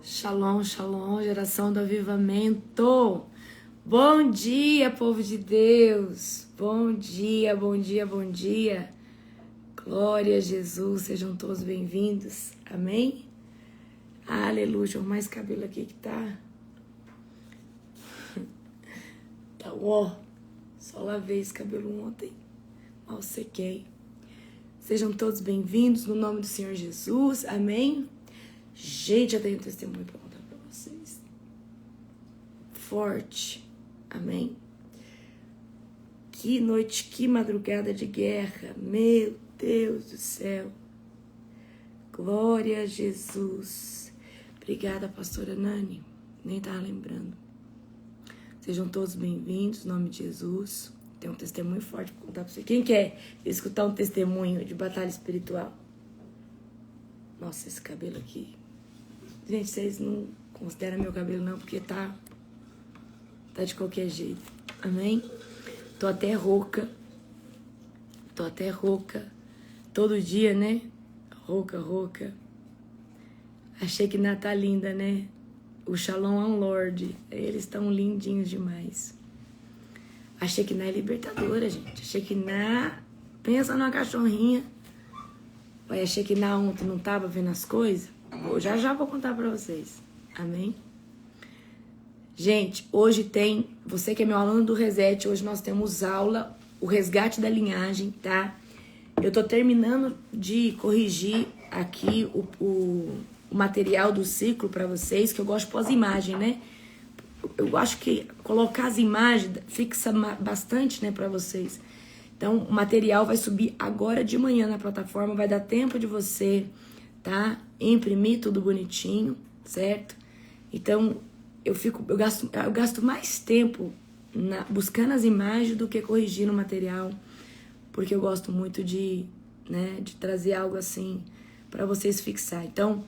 Shalom, shalom, geração do avivamento. Bom dia, povo de Deus. Bom dia, bom dia, bom dia. Glória a Jesus, sejam todos bem-vindos. Amém? Aleluia. Mais cabelo aqui que tá. Tá ó. Só lavei esse cabelo ontem. Mal sequei. Sejam todos bem-vindos no nome do Senhor Jesus. Amém? Gente, eu tenho um testemunho para contar para vocês. Forte. Amém? Que noite, que madrugada de guerra. Meu Deus do céu. Glória a Jesus. Obrigada, pastora Nani. Nem estava lembrando. Sejam todos bem-vindos, em nome de Jesus. Tem um testemunho forte para contar para você. Quem quer escutar um testemunho de batalha espiritual? Nossa, esse cabelo aqui. Gente, vocês não consideram meu cabelo não, porque tá de qualquer jeito. Amém? Tô até rouca. Todo dia, né? Rouca. Achei que tá linda, né? O Shalom é um Lorde. Eles estão lindinhos demais. Achei que é libertadora, gente. Achei que pensa numa cachorrinha. Mas achei que ontem não tava vendo as coisas. Já vou contar pra vocês. Amém? Gente, hoje tem... Você que é meu aluno do Reset, hoje nós temos aula, o resgate da linhagem, tá? Eu tô terminando de corrigir aqui o material do ciclo pra vocês, que eu gosto de pôr as imagens, né? Eu acho que colocar as imagens fixa bastante, né, pra vocês. Então, o material vai subir agora de manhã na plataforma, vai dar tempo de você, tá? Imprimir tudo bonitinho, certo? Então, eu gasto mais tempo buscando as imagens do que corrigindo o material, porque eu gosto muito de trazer algo assim para vocês fixar. Então,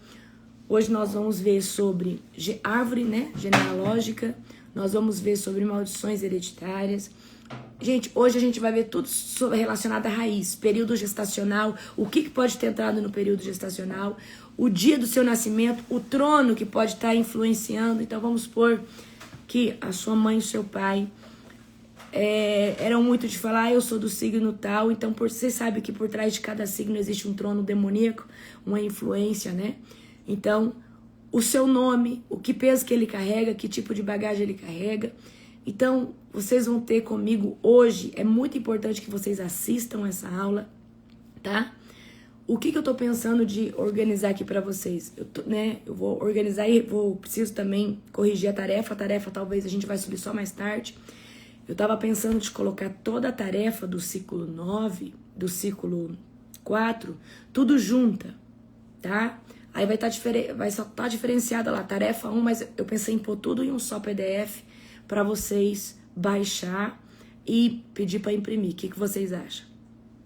hoje nós vamos ver sobre árvore, né, genealógica, nós vamos ver sobre maldições hereditárias. Gente, hoje a gente vai ver tudo relacionado à raiz, período gestacional, o que pode ter entrado no período gestacional, o dia do seu nascimento, o trono que pode estar influenciando. Então vamos supor que a sua mãe e o seu pai eram muito de falar, eu sou do signo tal, então você sabe que por trás de cada signo existe um trono demoníaco, uma influência, né? Então, o seu nome, o que peso que ele carrega, que tipo de bagagem ele carrega. Então, vocês vão ter comigo hoje, é muito importante que vocês assistam essa aula, tá? O que eu tô pensando de organizar aqui pra vocês? Eu vou organizar e preciso também corrigir a tarefa talvez a gente vai subir só mais tarde. Eu tava pensando de colocar toda a tarefa do ciclo 9, do ciclo 4, tudo junta, tá? Aí vai só estar diferenciada lá, tarefa 1, mas eu pensei em pôr tudo em um só PDF para vocês baixar e pedir para imprimir. O que vocês acham?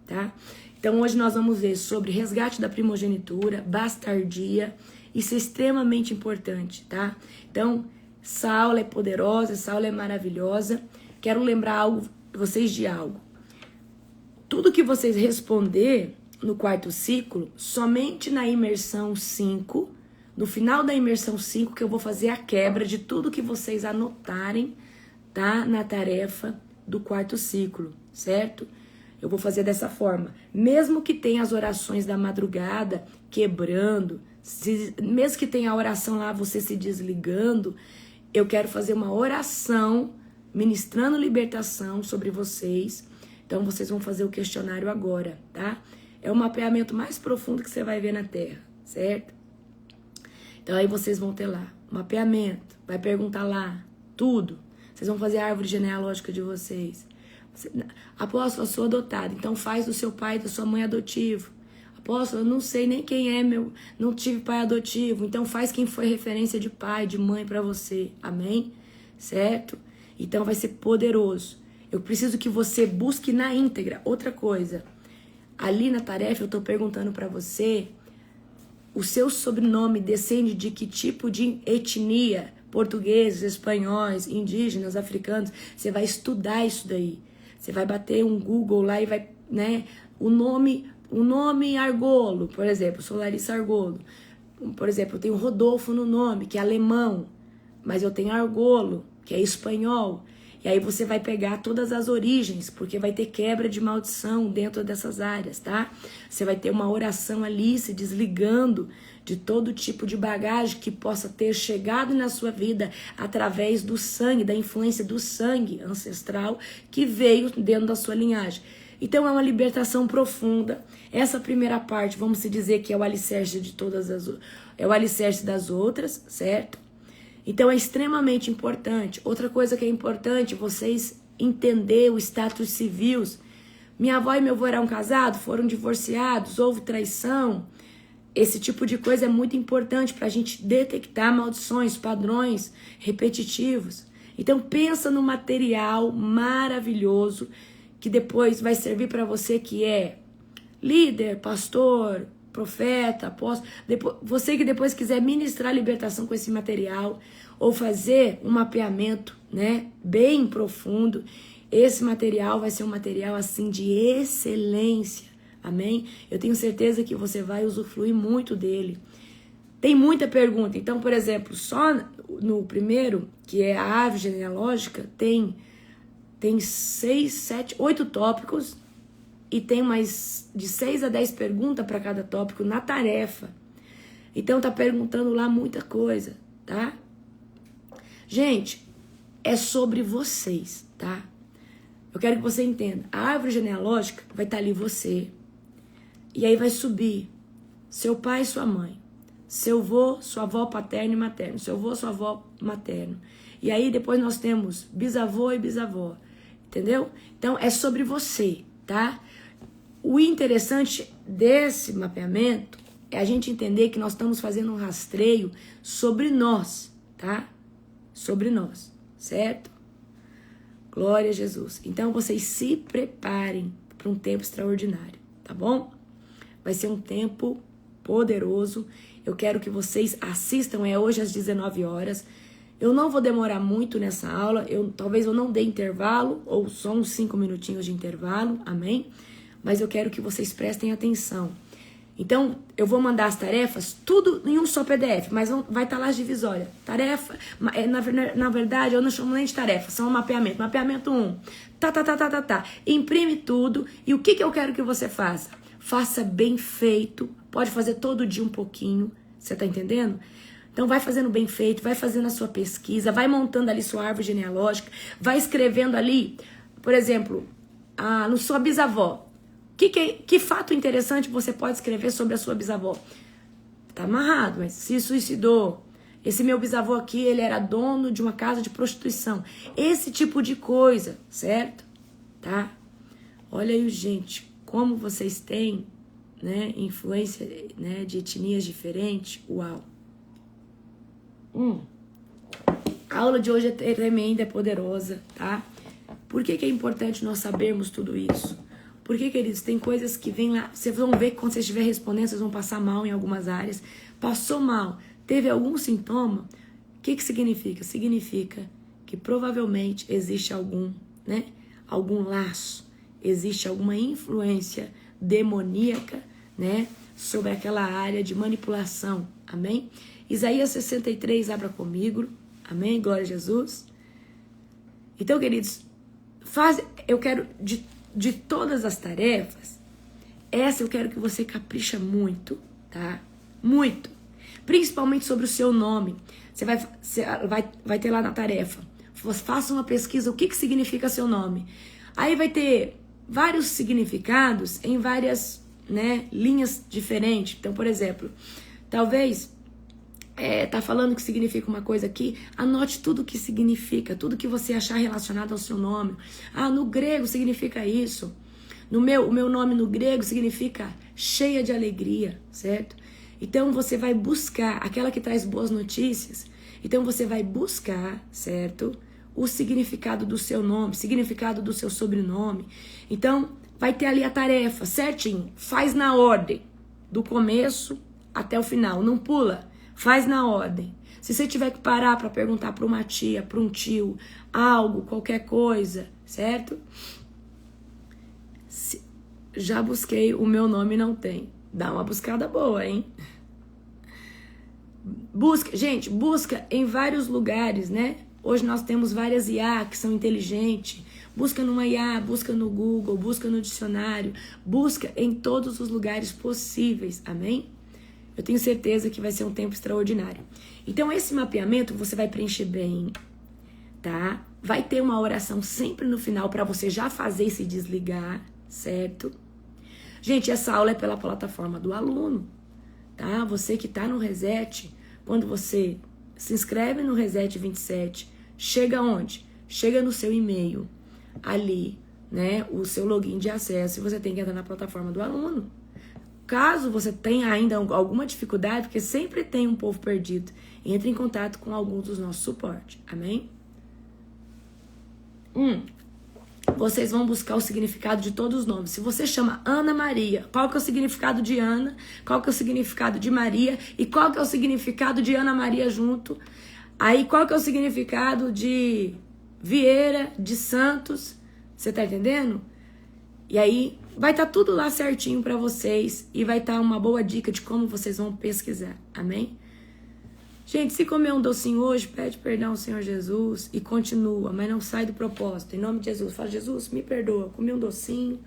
Tá? Então hoje nós vamos ver sobre resgate da primogenitura, bastardia. Isso é extremamente importante, tá? Então, essa aula é poderosa, essa aula é maravilhosa. Quero lembrar vocês de algo. Tudo que vocês responder no quarto ciclo, somente na imersão 5, no final da imersão 5, que eu vou fazer a quebra de tudo que vocês anotarem, tá? Na tarefa do quarto ciclo, certo? Eu vou fazer dessa forma. Mesmo que tenha as orações da madrugada quebrando, mesmo que tenha a oração lá, você se desligando, eu quero fazer uma oração ministrando libertação sobre vocês. Então, vocês vão fazer o questionário agora, tá? É o mapeamento mais profundo que você vai ver na Terra, certo? Então, aí vocês vão ter lá mapeamento, vai perguntar lá tudo. Vocês vão fazer a árvore genealógica de vocês. Apóstolo, eu sou adotada, então faz do seu pai e da sua mãe adotivo. Apóstolo, eu não sei nem quem é não tive pai adotivo, então faz quem foi referência de pai, de mãe para você. Amém? Certo? Então vai ser poderoso. Eu preciso que você busque na íntegra. Outra coisa, ali na tarefa eu tô perguntando para você, o seu sobrenome descende de que tipo de etnia? Portugueses, espanhóis, indígenas, africanos. Você vai estudar isso daí. Você vai bater um Google lá e vai, né? O nome Argolo, por exemplo, sou Larissa Argolo. por exemplo, eu tenho Rodolfo no nome, que é alemão, mas eu tenho Argolo, que é espanhol. E aí você vai pegar todas as origens, porque vai ter quebra de maldição dentro dessas áreas, tá? Você vai ter uma oração ali se desligando de todo tipo de bagagem que possa ter chegado na sua vida através do sangue, da influência do sangue ancestral que veio dentro da sua linhagem. Então é uma libertação profunda. Essa primeira parte, vamos dizer que é o alicerce de é o alicerce das outras, certo? Então é extremamente importante. Outra coisa que é importante, vocês entender o status civil. Minha avó e meu avô eram casados, foram divorciados, houve traição. Esse tipo de coisa é muito importante para a gente detectar maldições, padrões repetitivos. Então pensa no material maravilhoso que depois vai servir para você que é líder, pastor, profeta, apóstolo, você que depois quiser ministrar libertação com esse material ou fazer um mapeamento, né, bem profundo, esse material vai ser um material assim de excelência, amém? Eu tenho certeza que você vai usufruir muito dele. Tem muita pergunta, então, por exemplo, só no primeiro, que é a árvore genealógica, tem 6, 7, 8 tópicos, e tem mais de 6 a 10 perguntas para cada tópico na tarefa. Então tá perguntando lá muita coisa, tá? Gente, é sobre vocês, tá? Eu quero que você entenda. A árvore genealógica vai estar ali você. E aí vai subir seu pai e sua mãe. Seu avô, sua avó paterno e materno. Seu avô, sua avó materno. E aí depois nós temos bisavô e bisavó. Entendeu? Então é sobre você, tá? O interessante desse mapeamento é a gente entender que nós estamos fazendo um rastreio sobre nós, tá? Sobre nós, certo? Glória a Jesus. Então vocês se preparem para um tempo extraordinário, tá bom? Vai ser um tempo poderoso. Eu quero que vocês assistam, é hoje às 19 horas. Eu não vou demorar muito nessa aula, talvez eu não dê intervalo, ou só uns 5 minutinhos de intervalo, amém? Mas eu quero que vocês prestem atenção. Então, eu vou mandar as tarefas, tudo em um só PDF, mas vai estar lá as divisórias. Tarefa, na verdade, eu não chamo nem de tarefa, são um mapeamento. Mapeamento 1, Imprime tudo, e o que eu quero que você faça? Faça bem feito, pode fazer todo dia um pouquinho, você tá entendendo? Então vai fazendo bem feito, vai fazendo a sua pesquisa, vai montando ali sua árvore genealógica, vai escrevendo ali, por exemplo, no sua bisavó. Que fato interessante você pode escrever sobre a sua bisavó? Tá amarrado, mas se suicidou. Esse meu bisavô aqui, ele era dono de uma casa de prostituição. Esse tipo de coisa, certo? Tá? Olha aí, gente, como vocês têm, né, influência, né, de etnias diferentes. Uau! A aula de hoje é tremenda, é poderosa, tá? Por que é importante nós sabermos tudo isso? Porque, queridos, tem coisas que vêm lá, vocês vão ver que quando vocês estiverem respondendo, vocês vão passar mal em algumas áreas. Passou mal, teve algum sintoma, o que significa? Significa que provavelmente existe algum laço, existe alguma influência demoníaca, né, sobre aquela área de manipulação, amém? Isaías 63, abra comigo, amém? Glória a Jesus. Então, queridos, eu quero, de todas as tarefas, essa eu quero que você capricha muito, tá? Muito. Principalmente sobre o seu nome. Você vai ter lá na tarefa. Faça uma pesquisa, o que significa seu nome. Aí vai ter vários significados em várias, né, linhas diferentes. Então, por exemplo, talvez tá falando que significa uma coisa aqui, anote tudo o que significa, tudo que você achar relacionado ao seu nome. No grego significa isso. O meu nome no grego significa cheia de alegria, certo? Então você vai buscar aquela que traz boas notícias. Então você vai buscar, certo? O significado do seu nome, significado do seu sobrenome. Então vai ter ali a tarefa certinho. Faz na ordem, do começo até o final. Não pula. Faz na ordem. Se você tiver que parar para perguntar para uma tia, para um tio, algo, qualquer coisa, certo? Já busquei, o meu nome não tem. Dá uma buscada boa, hein? Busca, gente, busca em vários lugares, né? Hoje nós temos várias IA que são inteligentes. Busca numa IA, busca no Google, busca no dicionário, busca em todos os lugares possíveis, amém? Eu tenho certeza que vai ser um tempo extraordinário. Então, esse mapeamento você vai preencher bem, tá? Vai ter uma oração sempre no final para você já fazer e se desligar, certo? Gente, essa aula é pela plataforma do aluno, tá? Você que tá no Reset, quando você se inscreve no Reset 27, chega onde? Chega no seu e-mail, ali, né? O seu login de acesso e você tem que entrar na plataforma do aluno. Caso você tenha ainda alguma dificuldade, porque sempre tem um povo perdido, entre em contato com alguns dos nossos suportes, amém? Vocês vão buscar o significado de todos os nomes. Se você chama Ana Maria, qual que é o significado de Ana? Qual que é o significado de Maria? E qual que é o significado de Ana Maria junto? Aí, qual que é o significado de Vieira, de Santos? Você tá entendendo? E aí, vai estar tudo lá certinho para vocês. E vai estar uma boa dica de como vocês vão pesquisar. Amém? Gente, se comer um docinho hoje, pede perdão ao Senhor Jesus e continua, mas não sai do propósito. Em nome de Jesus, fala, Jesus, me perdoa, comi um docinho,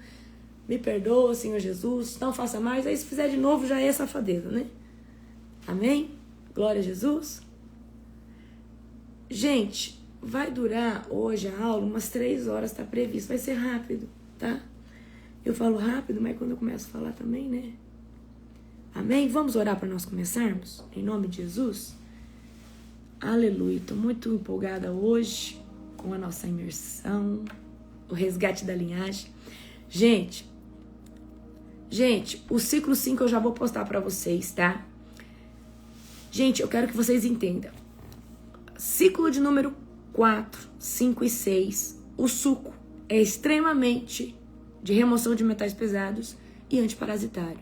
me perdoa, Senhor Jesus, não faça mais. Aí se fizer de novo, já é safadeza, né? Amém? Glória a Jesus. Gente, vai durar hoje a aula umas 3 horas, tá previsto. Vai ser rápido, tá? Eu falo rápido, mas quando eu começo a falar também, né? Amém? Vamos orar para nós começarmos? Em nome de Jesus. Aleluia, estou muito empolgada hoje com a nossa imersão, o resgate da linhagem. Gente, o ciclo 5 eu já vou postar para vocês, tá? Gente, eu quero que vocês entendam. Ciclo de número 4, 5 e 6, o suco é extremamente de remoção de metais pesados e antiparasitário.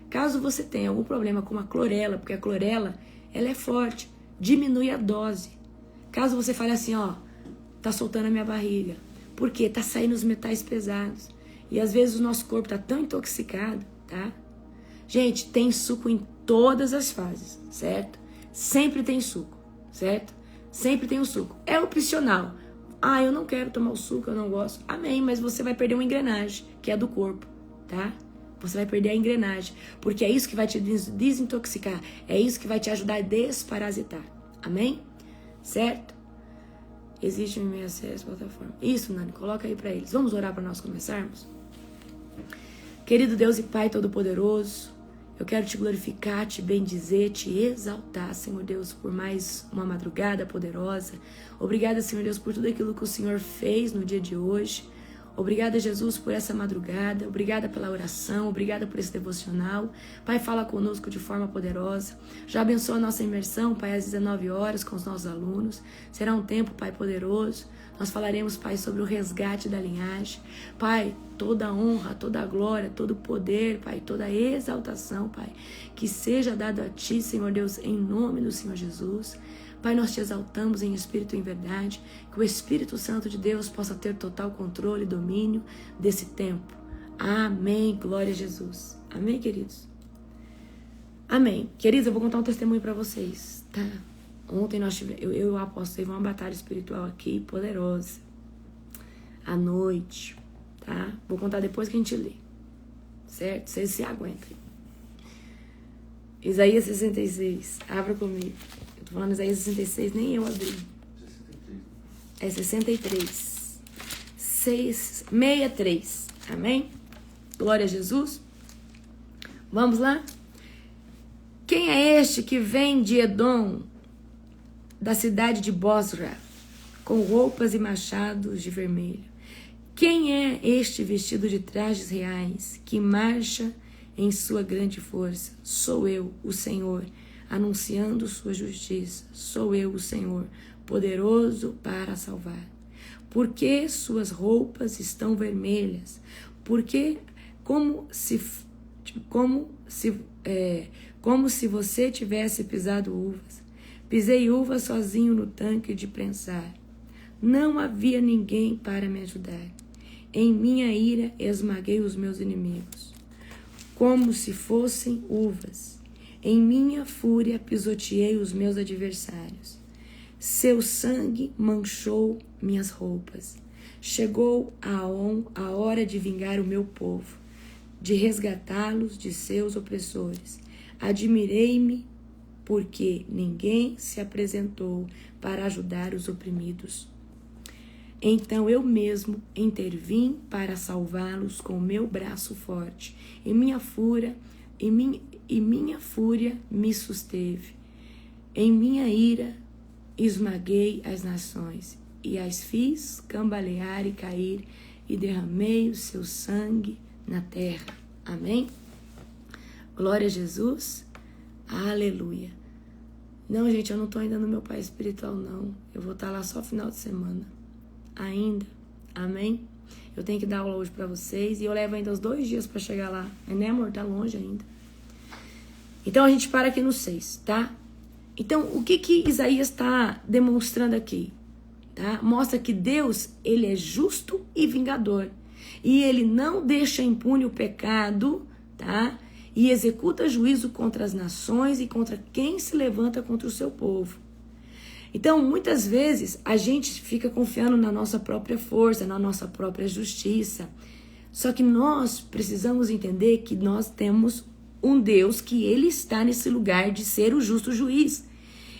Caso você tenha algum problema com a clorela, porque a clorela, ela é forte, diminui a dose. Caso você fale assim, ó, tá soltando a minha barriga. Por quê? Tá saindo os metais pesados. E às vezes o nosso corpo tá tão intoxicado, tá? Gente, tem suco em todas as fases, certo? Sempre tem suco, certo? Sempre tem o suco. É opcional. Ah, eu não quero tomar o suco, eu não gosto. Amém, mas você vai perder uma engrenagem, que é do corpo, tá? Você vai perder a engrenagem, porque é isso que vai te desintoxicar, é isso que vai te ajudar a desparasitar. Amém? Certo? Existe um e-mail acesso, plataforma. Isso, Nani, coloca aí para eles. Vamos orar para nós começarmos? Querido Deus e Pai Todo-Poderoso, eu quero te glorificar, te bendizer, te exaltar, Senhor Deus, por mais uma madrugada poderosa. Obrigada, Senhor Deus, por tudo aquilo que o Senhor fez no dia de hoje. Obrigada, Jesus, por essa madrugada. Obrigada pela oração. Obrigada por esse devocional. Pai, fala conosco de forma poderosa. Já abençoa a nossa imersão, Pai, às 19 horas com os nossos alunos. Será um tempo, Pai, poderoso. Nós falaremos, Pai, sobre o resgate da linhagem. Pai, toda a honra, toda a glória, todo o poder, Pai, toda a exaltação, Pai, que seja dado a Ti, Senhor Deus, em nome do Senhor Jesus. Pai, nós te exaltamos em espírito e em verdade, que o Espírito Santo de Deus possa ter total controle e domínio desse tempo. Amém. Glória a Jesus. Amém, queridos? Amém. Queridos, eu vou contar um testemunho para vocês, tá? Ontem nós tivemos, eu e o apóstolo teve uma batalha espiritual aqui, poderosa. À noite, tá? Vou contar depois que a gente lê, certo? Vocês se aguentem. Isaías 66, abra comigo. Eu tô falando Isaías 66, nem eu abri. 63. É 63. 63. Amém? Glória a Jesus. Vamos lá? Quem é este que vem de Edom, da cidade de Bosra, com roupas e machados de vermelho? Quem é este vestido de trajes reais, que marcha em sua grande força? Sou eu, o Senhor, anunciando sua justiça. Sou eu, o Senhor, poderoso para salvar. Porque suas roupas estão vermelhas? Porque como se você tivesse pisado uvas. Pisei uvas sozinho no tanque de prensar. Não havia ninguém para me ajudar. Em minha ira esmaguei os meus inimigos, como se fossem uvas. Em minha fúria pisoteei os meus adversários. Seu sangue manchou minhas roupas. Chegou a hora de vingar o meu povo, de resgatá-los de seus opressores. Admirei-me porque ninguém se apresentou para ajudar os oprimidos. Então eu mesmo intervim para salvá-los com o meu braço forte. E minha fúria me susteve. Em minha ira esmaguei as nações e as fiz cambalear e cair e derramei o seu sangue na terra. Amém? Glória a Jesus. Aleluia. Não, gente, eu não estou ainda no meu pai espiritual, não. Eu vou estar lá só final de semana. Ainda. Amém? Eu tenho que dar aula hoje para vocês e eu levo ainda uns 2 dias para chegar lá. Né, amor? Tá longe ainda. Então a gente para aqui no 6, tá? Então, o que Isaías está demonstrando aqui? Tá? Mostra que Deus, ele é justo e vingador. E ele não deixa impune o pecado, tá? E executa juízo contra as nações e contra quem se levanta contra o seu povo. Então, muitas vezes, a gente fica confiando na nossa própria força, na nossa própria justiça. Só que nós precisamos entender que nós temos um Deus que ele está nesse lugar de ser o justo juiz.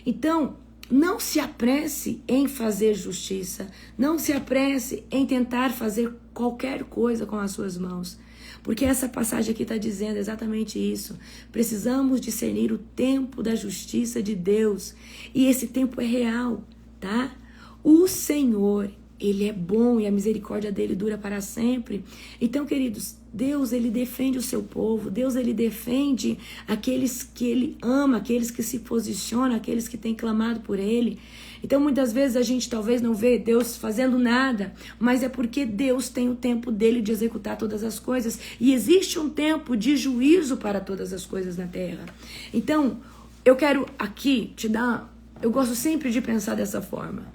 Então, não se apresse em fazer justiça, não se apresse em tentar fazer qualquer coisa com as suas mãos, porque essa passagem aqui está dizendo exatamente isso. Precisamos discernir o tempo da justiça de Deus, e esse tempo é real, tá? O Senhor, ele é bom e a misericórdia dele dura para sempre. Então, queridos, Deus, ele defende o seu povo. Deus, ele defende aqueles que ele ama, aqueles que se posicionam, aqueles que têm clamado por ele. Então, muitas vezes a gente talvez não vê Deus fazendo nada, mas é porque Deus tem o tempo dele de executar todas as coisas. E existe um tempo de juízo para todas as coisas na terra. Então, eu quero aqui te dar... Eu gosto sempre de pensar dessa forma.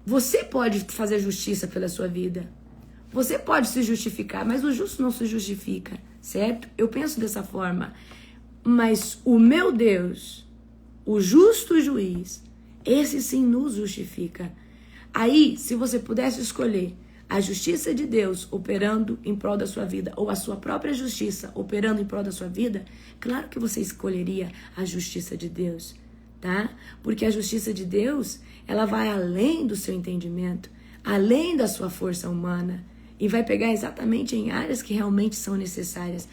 Você pode fazer justiça pela sua vida. Você pode se justificar, mas o justo não se justifica, certo? Eu penso dessa forma. Mas o meu Deus, o justo juiz, esse sim nos justifica. Aí, se você pudesse escolher a justiça de Deus operando em prol da sua vida, ou a sua própria justiça operando em prol da sua vida, claro que você escolheria a justiça de Deus, tá? Porque a justiça de Deus, ela vai além do seu entendimento, além da sua força humana, e vai pegar exatamente em áreas que realmente são necessárias.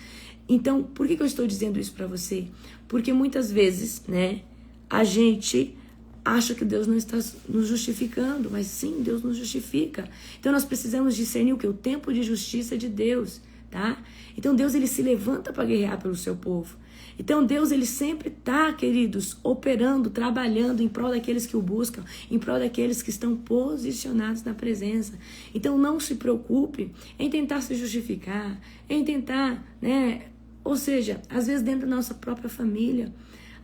Então, por que eu estou dizendo isso para você? Porque muitas vezes, né, a gente acha que Deus não está nos justificando, mas sim, Deus nos justifica. Então, nós precisamos discernir o que? O tempo de justiça de Deus, tá? Então, Deus, ele se levanta para guerrear pelo seu povo. Então, Deus, ele sempre está, queridos, operando, trabalhando em prol daqueles que o buscam, em prol daqueles que estão posicionados na presença. Então, não se preocupe em tentar se justificar, em tentar, né? Ou seja, às vezes dentro da nossa própria família,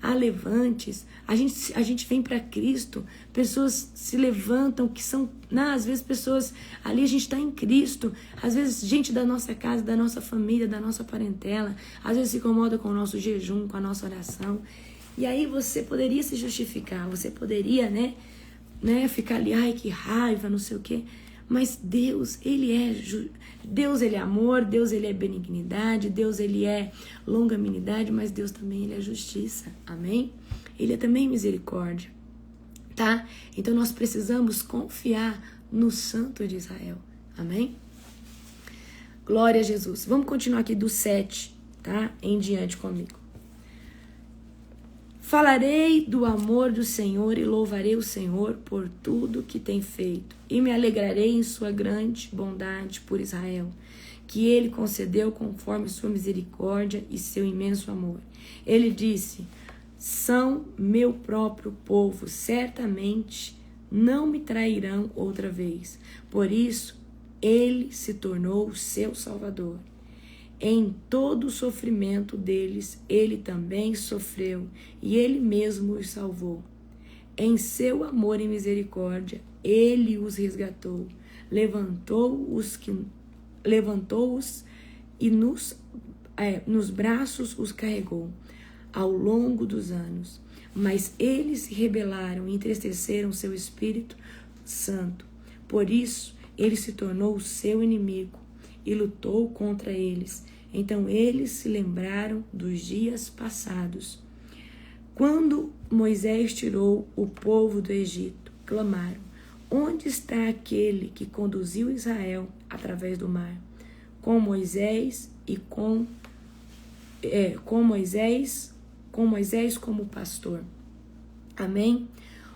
há levantes, a gente vem para Cristo, pessoas se levantam que são, às vezes pessoas, ali a gente está em Cristo, às vezes gente da nossa casa, da nossa família, da nossa parentela, às vezes se incomoda com o nosso jejum, com a nossa oração, e aí você poderia se justificar, você poderia, né, ficar ali, ai que raiva, não sei o quê, mas Deus, ele é amor, Deus, ele é benignidade, Deus, ele é longanimidade, mas Deus também, ele é justiça, amém? Ele é também misericórdia, tá? Então nós precisamos confiar no Santo de Israel, amém? Glória a Jesus. Vamos continuar aqui do 7, tá? Em diante comigo. Falarei do amor do Senhor e louvarei o Senhor por tudo que tem feito. E me alegrarei em sua grande bondade por Israel, que ele concedeu conforme sua misericórdia e seu imenso amor. Ele disse, são meu próprio povo, certamente não me trairão outra vez. Por isso, ele se tornou seu Salvador. Em todo o sofrimento deles, ele também sofreu, e ele mesmo os salvou. Em seu amor e misericórdia, ele os resgatou, levantou-os e nos braços os carregou. ao longo dos anos. Mas eles se rebelaram e entristeceram seu Espírito Santo. Por isso, ele se tornou o seu inimigo e lutou contra eles. Então eles se lembraram dos dias passados. Quando Moisés tirou o povo do Egito, clamaram: onde está aquele que conduziu Israel através do mar? Com Moisés como pastor. Amém?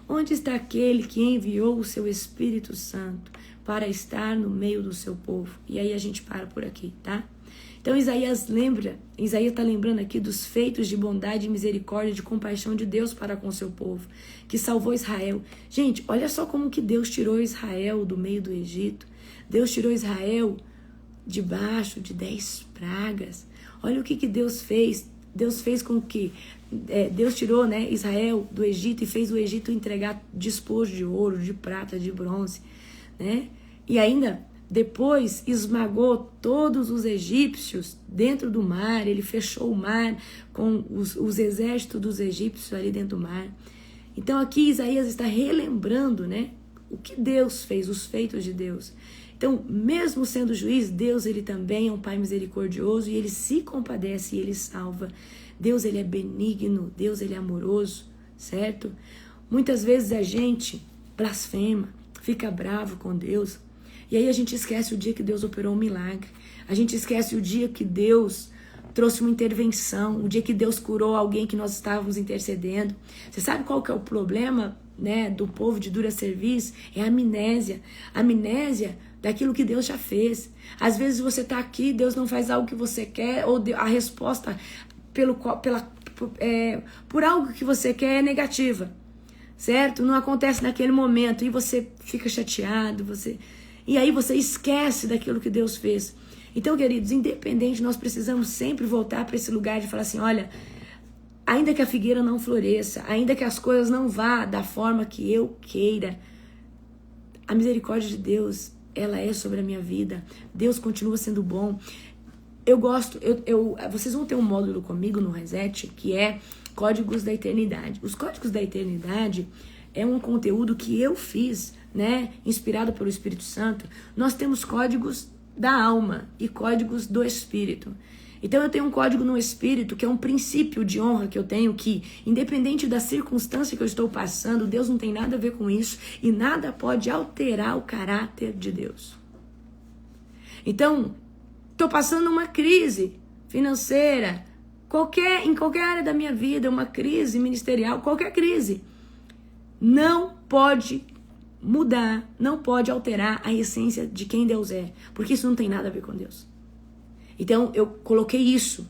Onde está aquele que enviou o seu Espírito Santo para estar no meio do seu povo? E aí a gente para por aqui, tá? Então Isaías está lembrando aqui dos feitos de bondade, misericórdia, de compaixão de Deus para com o seu povo, que salvou Israel. Gente, olha só como que Deus tirou Israel do meio do Egito. Deus tirou Israel debaixo de 10 pragas. Olha o que Deus fez. Deus fez com que Deus tirou, né, Israel do Egito e fez o Egito entregar despojo de ouro, de prata, de bronze, né? E ainda depois esmagou todos os egípcios dentro do mar. Ele fechou o mar com os exércitos dos egípcios ali dentro do mar. Então aqui Isaías está relembrando, né, o que Deus fez, os feitos de Deus. Então, mesmo sendo juiz, Deus ele também é um Pai misericordioso e ele se compadece e ele salva. Deus ele é benigno, Deus ele é amoroso, certo? Muitas vezes a gente blasfema, fica bravo com Deus e aí a gente esquece o dia que Deus operou um milagre. A gente esquece o dia que Deus trouxe uma intervenção, o dia que Deus curou alguém que nós estávamos intercedendo. Você sabe qual que é o problema, né, do povo de dura serviço? É a amnésia. A amnésia daquilo que Deus já fez. Às vezes você está aqui, Deus não faz algo que você quer, ou a resposta por algo que você quer é negativa, certo? Não acontece naquele momento e você fica chateado, e aí você esquece daquilo que Deus fez. Então, queridos, independente, nós precisamos sempre voltar para esse lugar de falar assim, olha, ainda que a figueira não floresça, ainda que as coisas não vá da forma que eu queira, a misericórdia de Deus, ela é sobre a minha vida. Deus continua sendo bom. Eu gosto, vocês vão ter um módulo comigo no Reset, que é Códigos da Eternidade. Os Códigos da Eternidade é um conteúdo que eu fiz, né, inspirado pelo Espírito Santo. Nós temos códigos da alma e códigos do Espírito. Então eu tenho um código no Espírito, que é um princípio de honra que eu tenho, que independente da circunstância que eu estou passando, Deus não tem nada a ver com isso e nada pode alterar o caráter de Deus. Então, estou passando uma crise financeira, em qualquer área da minha vida, uma crise ministerial, qualquer crise, não pode mudar, não pode alterar a essência de quem Deus é, porque isso não tem nada a ver com Deus. Então, eu coloquei isso,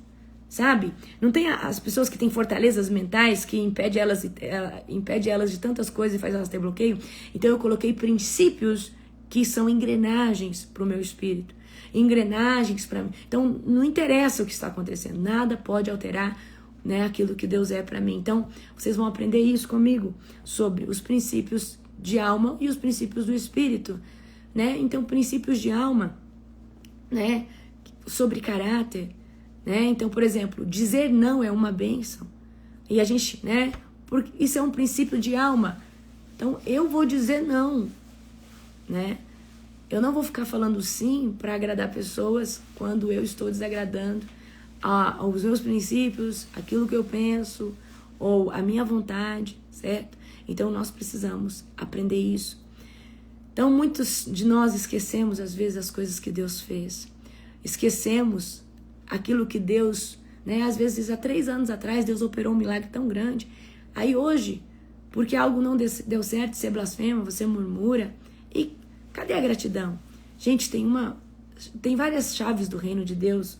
sabe? Não tem as pessoas que têm fortalezas mentais que impede elas de tantas coisas e faz elas ter bloqueio. Então, eu coloquei princípios que são engrenagens para o meu espírito. Engrenagens para mim. Então, não interessa o que está acontecendo. Nada pode alterar, né, aquilo que Deus é para mim. Então, vocês vão aprender isso comigo, sobre os princípios de alma e os princípios do espírito, né? Então, princípios de alma, né, sobre caráter, né? Então, por exemplo, dizer não é uma bênção. E a gente, né, porque isso é um princípio de alma. Então, eu vou dizer não, né? Eu não vou ficar falando sim para agradar pessoas quando eu estou desagradando aos meus princípios, aquilo que eu penso, ou a minha vontade, certo? Então, nós precisamos aprender isso. Então, muitos de nós esquecemos, às vezes, as coisas que Deus fez. Esquecemos aquilo que Deus, né? Às vezes, há 3 anos atrás, Deus operou um milagre tão grande. Aí, hoje, porque algo não deu certo, você blasfema, você murmura. E cadê a gratidão? Gente, tem várias chaves do reino de Deus.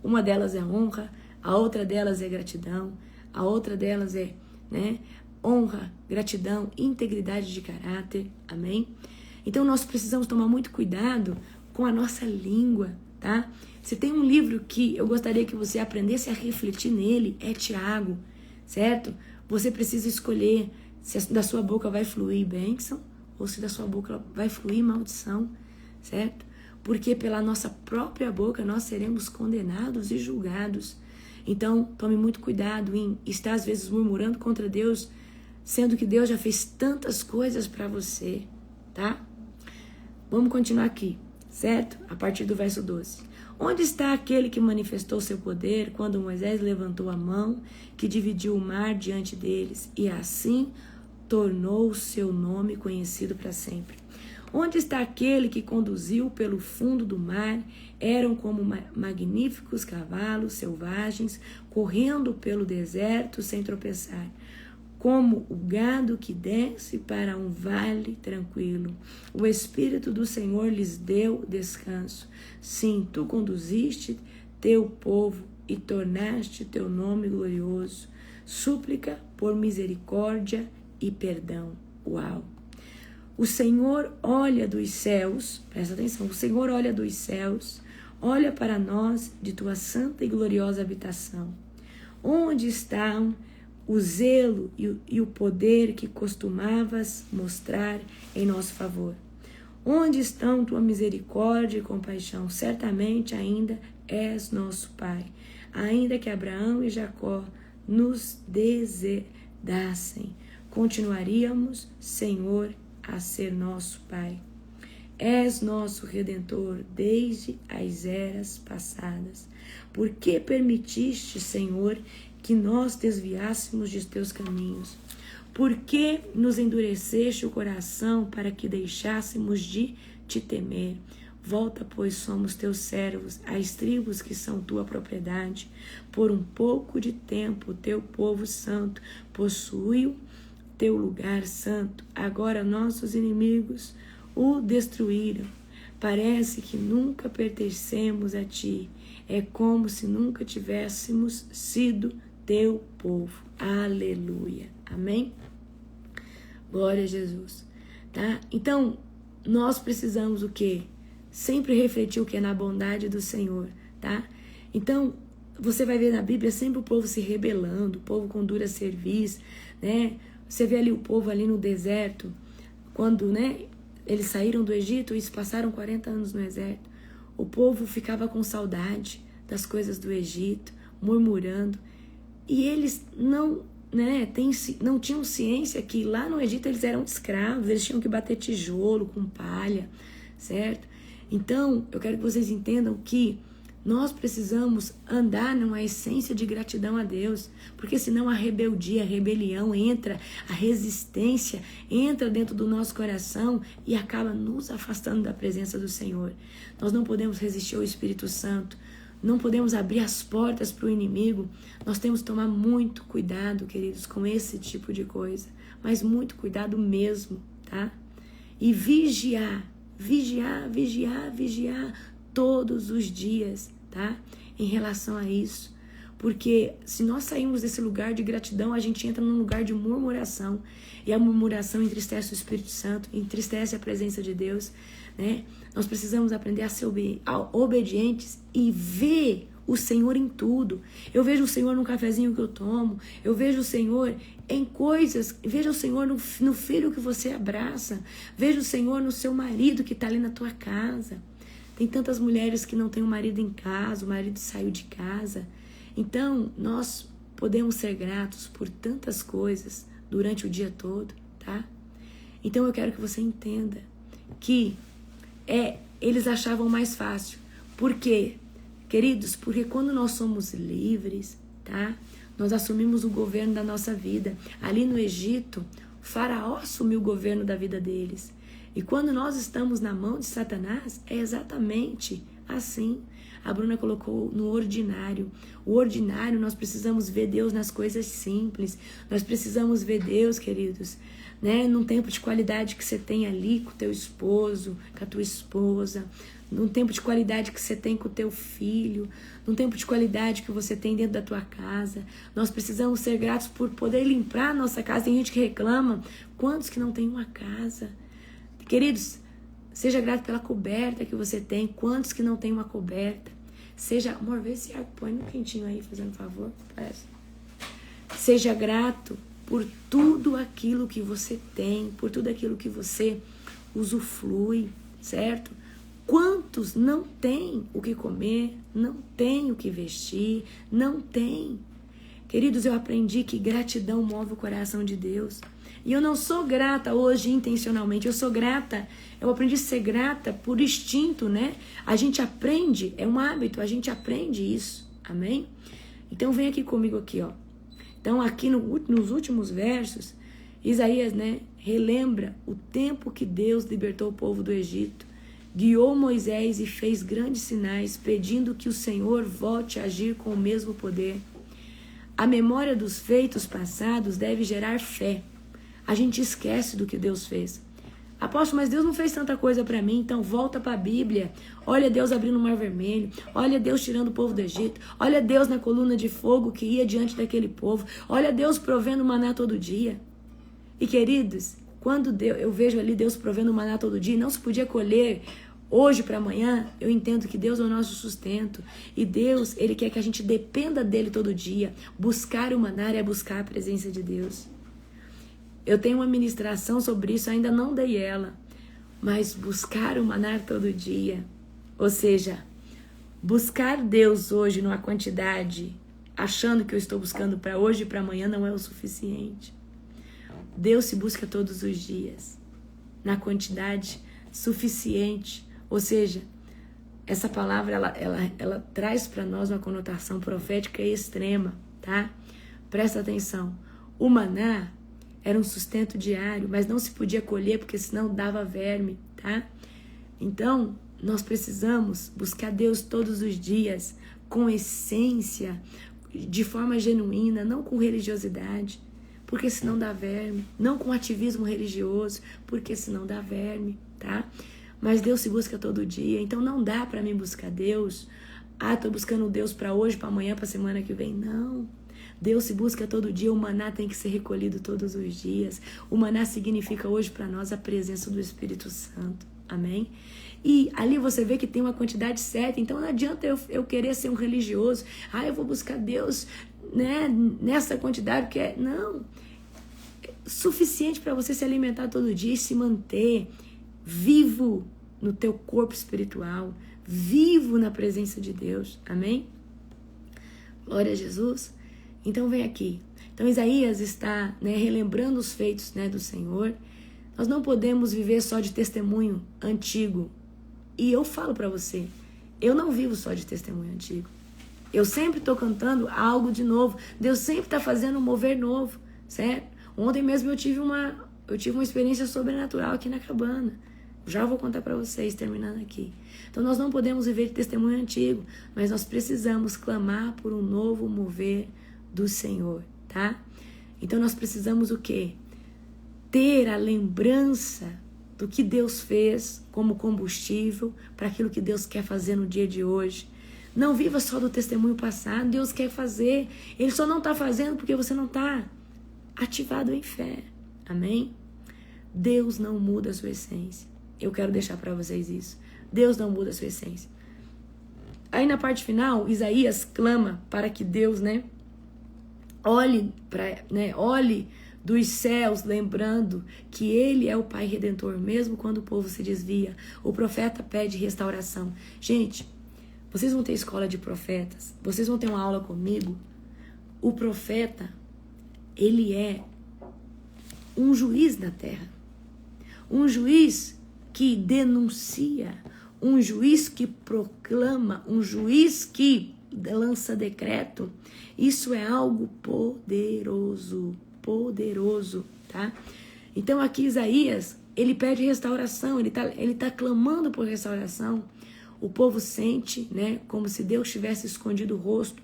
Uma delas é honra, a outra delas é gratidão, a outra delas é, né, honra, gratidão, integridade de caráter, amém? Então nós precisamos tomar muito cuidado com a nossa língua, tá? Se tem um livro que eu gostaria que você aprendesse a refletir nele, é Tiago, certo? Você precisa escolher se da sua boca vai fluir bênção ou se da sua boca vai fluir maldição, certo? Porque pela nossa própria boca nós seremos condenados e julgados. Então, tome muito cuidado em estar às vezes murmurando contra Deus, sendo que Deus já fez tantas coisas para você, tá? Vamos continuar aqui, certo? A partir do verso 12. Onde está aquele que manifestou seu poder quando Moisés levantou a mão, que dividiu o mar diante deles e assim tornou o seu nome conhecido para sempre? Onde está aquele que conduziu pelo fundo do mar? Eram como magníficos cavalos selvagens, correndo pelo deserto sem tropeçar, como o gado que desce para um vale tranquilo. O Espírito do Senhor lhes deu descanso. Sim, tu conduziste teu povo e tornaste teu nome glorioso. Súplica por misericórdia e perdão. Uau! O Senhor olha dos céus, presta atenção, o Senhor olha dos céus, olha para nós de tua santa e gloriosa habitação. Onde estão o zelo e o poder que costumavas mostrar em nosso favor? Onde estão tua misericórdia e compaixão? Certamente ainda és nosso Pai, ainda que Abraão e Jacó nos desedassem, continuaríamos, Senhor, a ser nosso Pai. És nosso Redentor desde as eras passadas. Por que permitiste, Senhor, que nós desviássemos de teus caminhos? Por que nos endureceste o coração para que deixássemos de te temer? Volta, pois somos teus servos, as tribos que são tua propriedade. Por um pouco de tempo, teu povo santo possuiu teu lugar santo. Agora nossos inimigos o destruíram. Parece que nunca pertencemos a ti. É como se nunca tivéssemos sido teu povo. Aleluia. Amém? Glória a Jesus. Tá? Então, nós precisamos o quê? Sempre refletir o que é na bondade do Senhor, tá? Então, você vai ver na Bíblia sempre o povo se rebelando, o povo com dura cerviz, né? Você vê ali o povo ali no deserto, quando, né, eles saíram do Egito e passaram 40 anos no deserto. O povo ficava com saudade das coisas do Egito, murmurando. E eles não tinham ciência que lá no Egito eles eram escravos, eles tinham que bater tijolo com palha, certo? Então, eu quero que vocês entendam que nós precisamos andar numa essência de gratidão a Deus, porque senão a rebeldia, a rebelião entra, a resistência entra dentro do nosso coração e acaba nos afastando da presença do Senhor. Nós não podemos resistir ao Espírito Santo, não podemos abrir as portas para o inimigo. Nós temos que tomar muito cuidado, queridos, com esse tipo de coisa, mas muito cuidado mesmo, tá? E vigiar todos os dias, tá? Em relação a isso. Porque se nós sairmos desse lugar de gratidão, a gente entra num lugar de murmuração. E a murmuração entristece o Espírito Santo, entristece a presença de Deus, né? Nós precisamos aprender a ser obedientes e ver o Senhor em tudo. Eu vejo o Senhor no cafezinho que eu tomo. Eu vejo o Senhor em coisas. Vejo o Senhor no filho que você abraça. Vejo o Senhor no seu marido que está ali na tua casa. Tem tantas mulheres que não têm um marido em casa, o marido saiu de casa. Então, nós podemos ser gratos por tantas coisas durante o dia todo, tá? Então, eu quero que você entenda que eles achavam mais fácil. Por quê? Queridos, porque quando nós somos livres, tá? Nós assumimos o governo da nossa vida. Ali no Egito, o faraó assumiu o governo da vida deles. E quando nós estamos na mão de Satanás, é exatamente assim. A Bruna colocou no ordinário. O ordinário, nós precisamos ver Deus nas coisas simples. Nós precisamos ver Deus, queridos, né? Num tempo de qualidade que você tem ali com o teu esposo, com a tua esposa, num tempo de qualidade que você tem com o teu filho, num tempo de qualidade que você tem dentro da tua casa. Nós precisamos ser gratos por poder limpar a nossa casa. Tem gente que reclama, quantos que não tem uma casa? Queridos, seja grato pela coberta que você tem. Quantos que não tem uma coberta? Seja, amor, vê esse ar, põe no quentinho aí, fazendo favor. Parece. Seja grato por tudo aquilo que você tem, por tudo aquilo que você usufrui, certo? Quantos não têm o que comer, não têm o que vestir, não têm? Queridos, eu aprendi que gratidão move o coração de Deus. E eu não sou grata hoje intencionalmente, eu sou grata, eu aprendi a ser grata por instinto, né? A gente aprende, é um hábito, a gente aprende isso, amém? Então vem aqui comigo aqui, ó. Então aqui nos últimos versos, Isaías, né, relembra o tempo que Deus libertou o povo do Egito, guiou Moisés e fez grandes sinais, pedindo que o Senhor volte a agir com o mesmo poder. A memória dos feitos passados deve gerar fé. A gente esquece do que Deus fez. Apóstolo, mas Deus não fez tanta coisa para mim, então volta para a Bíblia. Olha Deus abrindo o Mar Vermelho, olha Deus tirando o povo do Egito, olha Deus na coluna de fogo que ia diante daquele povo, olha Deus provendo maná todo dia. E queridos, quando eu vejo ali Deus provendo maná todo dia, não se podia colher hoje para amanhã, eu entendo que Deus é o nosso sustento. E Deus, Ele quer que a gente dependa dEle todo dia. Buscar o maná é buscar a presença de Deus. Eu tenho uma ministração sobre isso, ainda não dei ela. Mas buscar o maná todo dia, ou seja, buscar Deus hoje numa quantidade, achando que eu estou buscando para hoje e para amanhã, não é o suficiente. Deus se busca todos os dias, na quantidade suficiente. Ou seja, essa palavra ela traz para nós uma conotação profética extrema, tá? Presta atenção. O maná era um sustento diário, mas não se podia colher porque senão dava verme, tá? Então, nós precisamos buscar Deus todos os dias, com essência, de forma genuína, não com religiosidade, porque senão dá verme, não com ativismo religioso, porque senão dá verme, tá? Mas Deus se busca todo dia, então não dá para mim buscar Deus. Tô buscando Deus para hoje, para amanhã, para semana que vem. Não. Deus se busca todo dia, o maná tem que ser recolhido todos os dias. O maná significa hoje para nós a presença do Espírito Santo. Amém? E ali você vê que tem uma quantidade certa, então não adianta eu querer ser um religioso. Eu vou buscar Deus, né, nessa quantidade, que é... Não. É suficiente para você se alimentar todo dia e se manter vivo no teu corpo espiritual, vivo na presença de Deus. Amém? Glória a Jesus. Então vem aqui. Então Isaías está, né, relembrando os feitos, né, do Senhor. Nós não podemos viver só de testemunho antigo. E eu falo para você, eu não vivo só de testemunho antigo. Eu sempre estou cantando algo de novo. Deus sempre está fazendo um mover novo, certo? Ontem mesmo eu tive uma experiência sobrenatural aqui na cabana. Já vou contar para vocês, terminando aqui. Então nós não podemos viver de testemunho antigo, mas nós precisamos clamar por um novo mover do Senhor, tá? Então nós precisamos o quê? Ter a lembrança do que Deus fez como combustível para aquilo que Deus quer fazer no dia de hoje. Não viva só do testemunho passado, Deus quer fazer. Ele só não está fazendo porque você não está ativado em fé. Amém? Deus não muda a sua essência. Eu quero deixar para vocês isso. Deus não muda a sua essência. Aí na parte final, Isaías clama para que Deus, olhe dos céus, lembrando que Ele é o Pai Redentor, mesmo quando o povo se desvia. O profeta pede restauração. Gente, vocês vão ter escola de profetas, vocês vão ter uma aula comigo. O profeta, ele é um juiz na terra. Um juiz que denuncia, um juiz que proclama, um juiz que lança decreto. Isso é algo poderoso, tá? Então aqui Isaías, ele pede restauração, ele tá clamando por restauração. O povo sente, né, como se Deus tivesse escondido o rosto.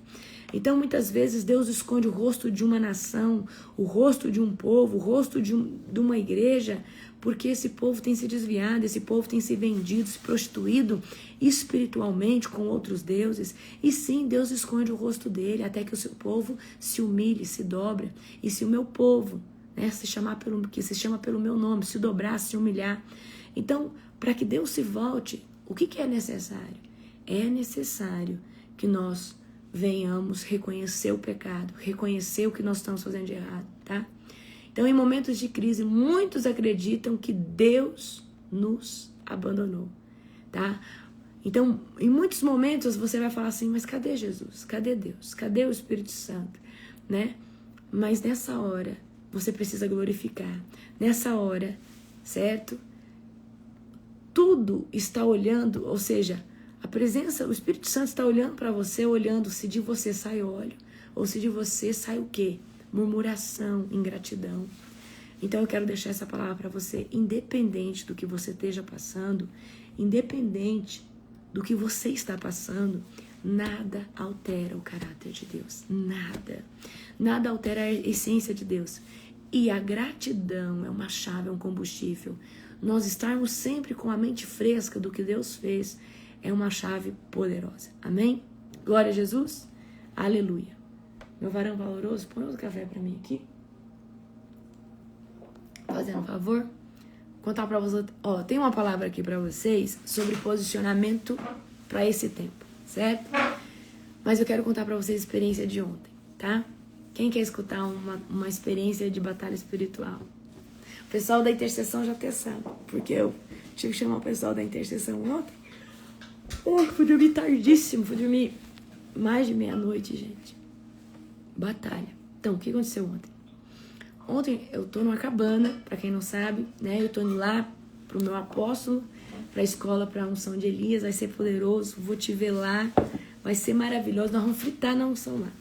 Então muitas vezes Deus esconde o rosto de uma nação, o rosto de um povo, o rosto de uma igreja, porque esse povo tem se desviado, esse povo tem se vendido, se prostituído espiritualmente com outros deuses. E sim, Deus esconde o rosto dele até que o seu povo se humilhe, se dobra. E se o meu povo, né, que se chama pelo meu nome, se dobrar, se humilhar. Então, para que Deus se volte, o que é necessário? É necessário que nós venhamos reconhecer o pecado, reconhecer o que nós estamos fazendo de errado, tá? Então, em momentos de crise, muitos acreditam que Deus nos abandonou, tá? Então, em muitos momentos você vai falar assim, mas cadê Jesus? Cadê Deus? Cadê o Espírito Santo? Né? Mas nessa hora, você precisa glorificar. Nessa hora, certo? Tudo está olhando, ou seja, a presença, o Espírito Santo está olhando para você, olhando se de você sai óleo, ou se de você sai o quê? Murmuração, ingratidão. Então eu quero deixar essa palavra para você, independente do que você esteja passando, independente do que você está passando, nada altera o caráter de Deus. Nada. Nada altera a essência de Deus. E a gratidão é uma chave, é um combustível. Nós estarmos sempre com a mente fresca do que Deus fez é uma chave poderosa. Amém? Glória a Jesus. Aleluia. Meu varão valoroso, põe outro café para mim aqui. Fazendo um favor. Contar para vocês. Ó, tem uma palavra aqui para vocês sobre posicionamento para esse tempo, certo? Mas eu quero contar para vocês a experiência de ontem, tá? Quem quer escutar uma experiência de batalha espiritual? O pessoal da intercessão já até sabe, porque eu tive que chamar o pessoal da intercessão ontem. Fui dormir tardíssimo, fui dormir mais de meia-noite, gente. Batalha. Então, o que aconteceu ontem? Ontem eu tô numa cabana, pra quem não sabe, né? Eu tô indo lá pro meu apóstolo, pra escola, pra unção de Elias, vai ser poderoso, vou te ver lá, vai ser maravilhoso, nós vamos fritar na unção lá.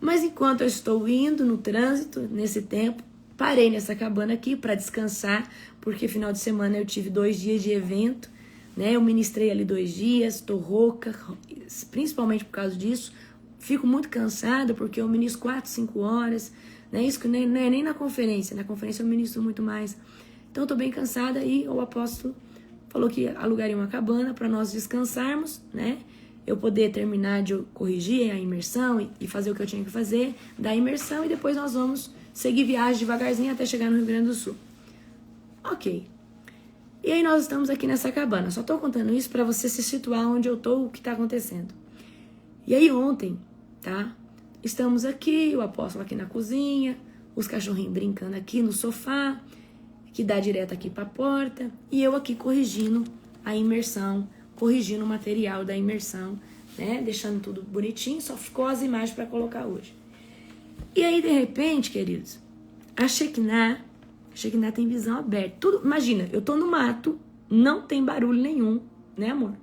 Mas enquanto eu estou indo no trânsito, nesse tempo, parei nessa cabana aqui pra descansar, porque final de semana eu tive 2 dias de evento, né? Eu ministrei ali 2 dias, tô rouca, principalmente por causa disso. Fico muito cansada porque eu ministro 4, 5 horas, né? Isso que não é nem na conferência eu ministro muito mais. Então eu tô bem cansada e o apóstolo falou que alugaria uma cabana para nós descansarmos, né? Eu poder terminar de corrigir a imersão e fazer o que eu tinha que fazer da imersão e depois nós vamos seguir viagem devagarzinho até chegar no Rio Grande do Sul. Ok. E aí nós estamos aqui nessa cabana. Só tô contando isso para você se situar onde eu tô, o que tá acontecendo. E aí ontem, tá? Estamos aqui, o apóstolo aqui na cozinha, os cachorrinhos brincando aqui no sofá, que dá direto aqui pra porta, e eu aqui corrigindo a imersão, corrigindo o material da imersão, né? Deixando tudo bonitinho, só ficou as imagens para colocar hoje. E aí, de repente, queridos, a Shekinah tem visão aberta. Tudo, imagina, eu tô no mato, não tem barulho nenhum, né, amor?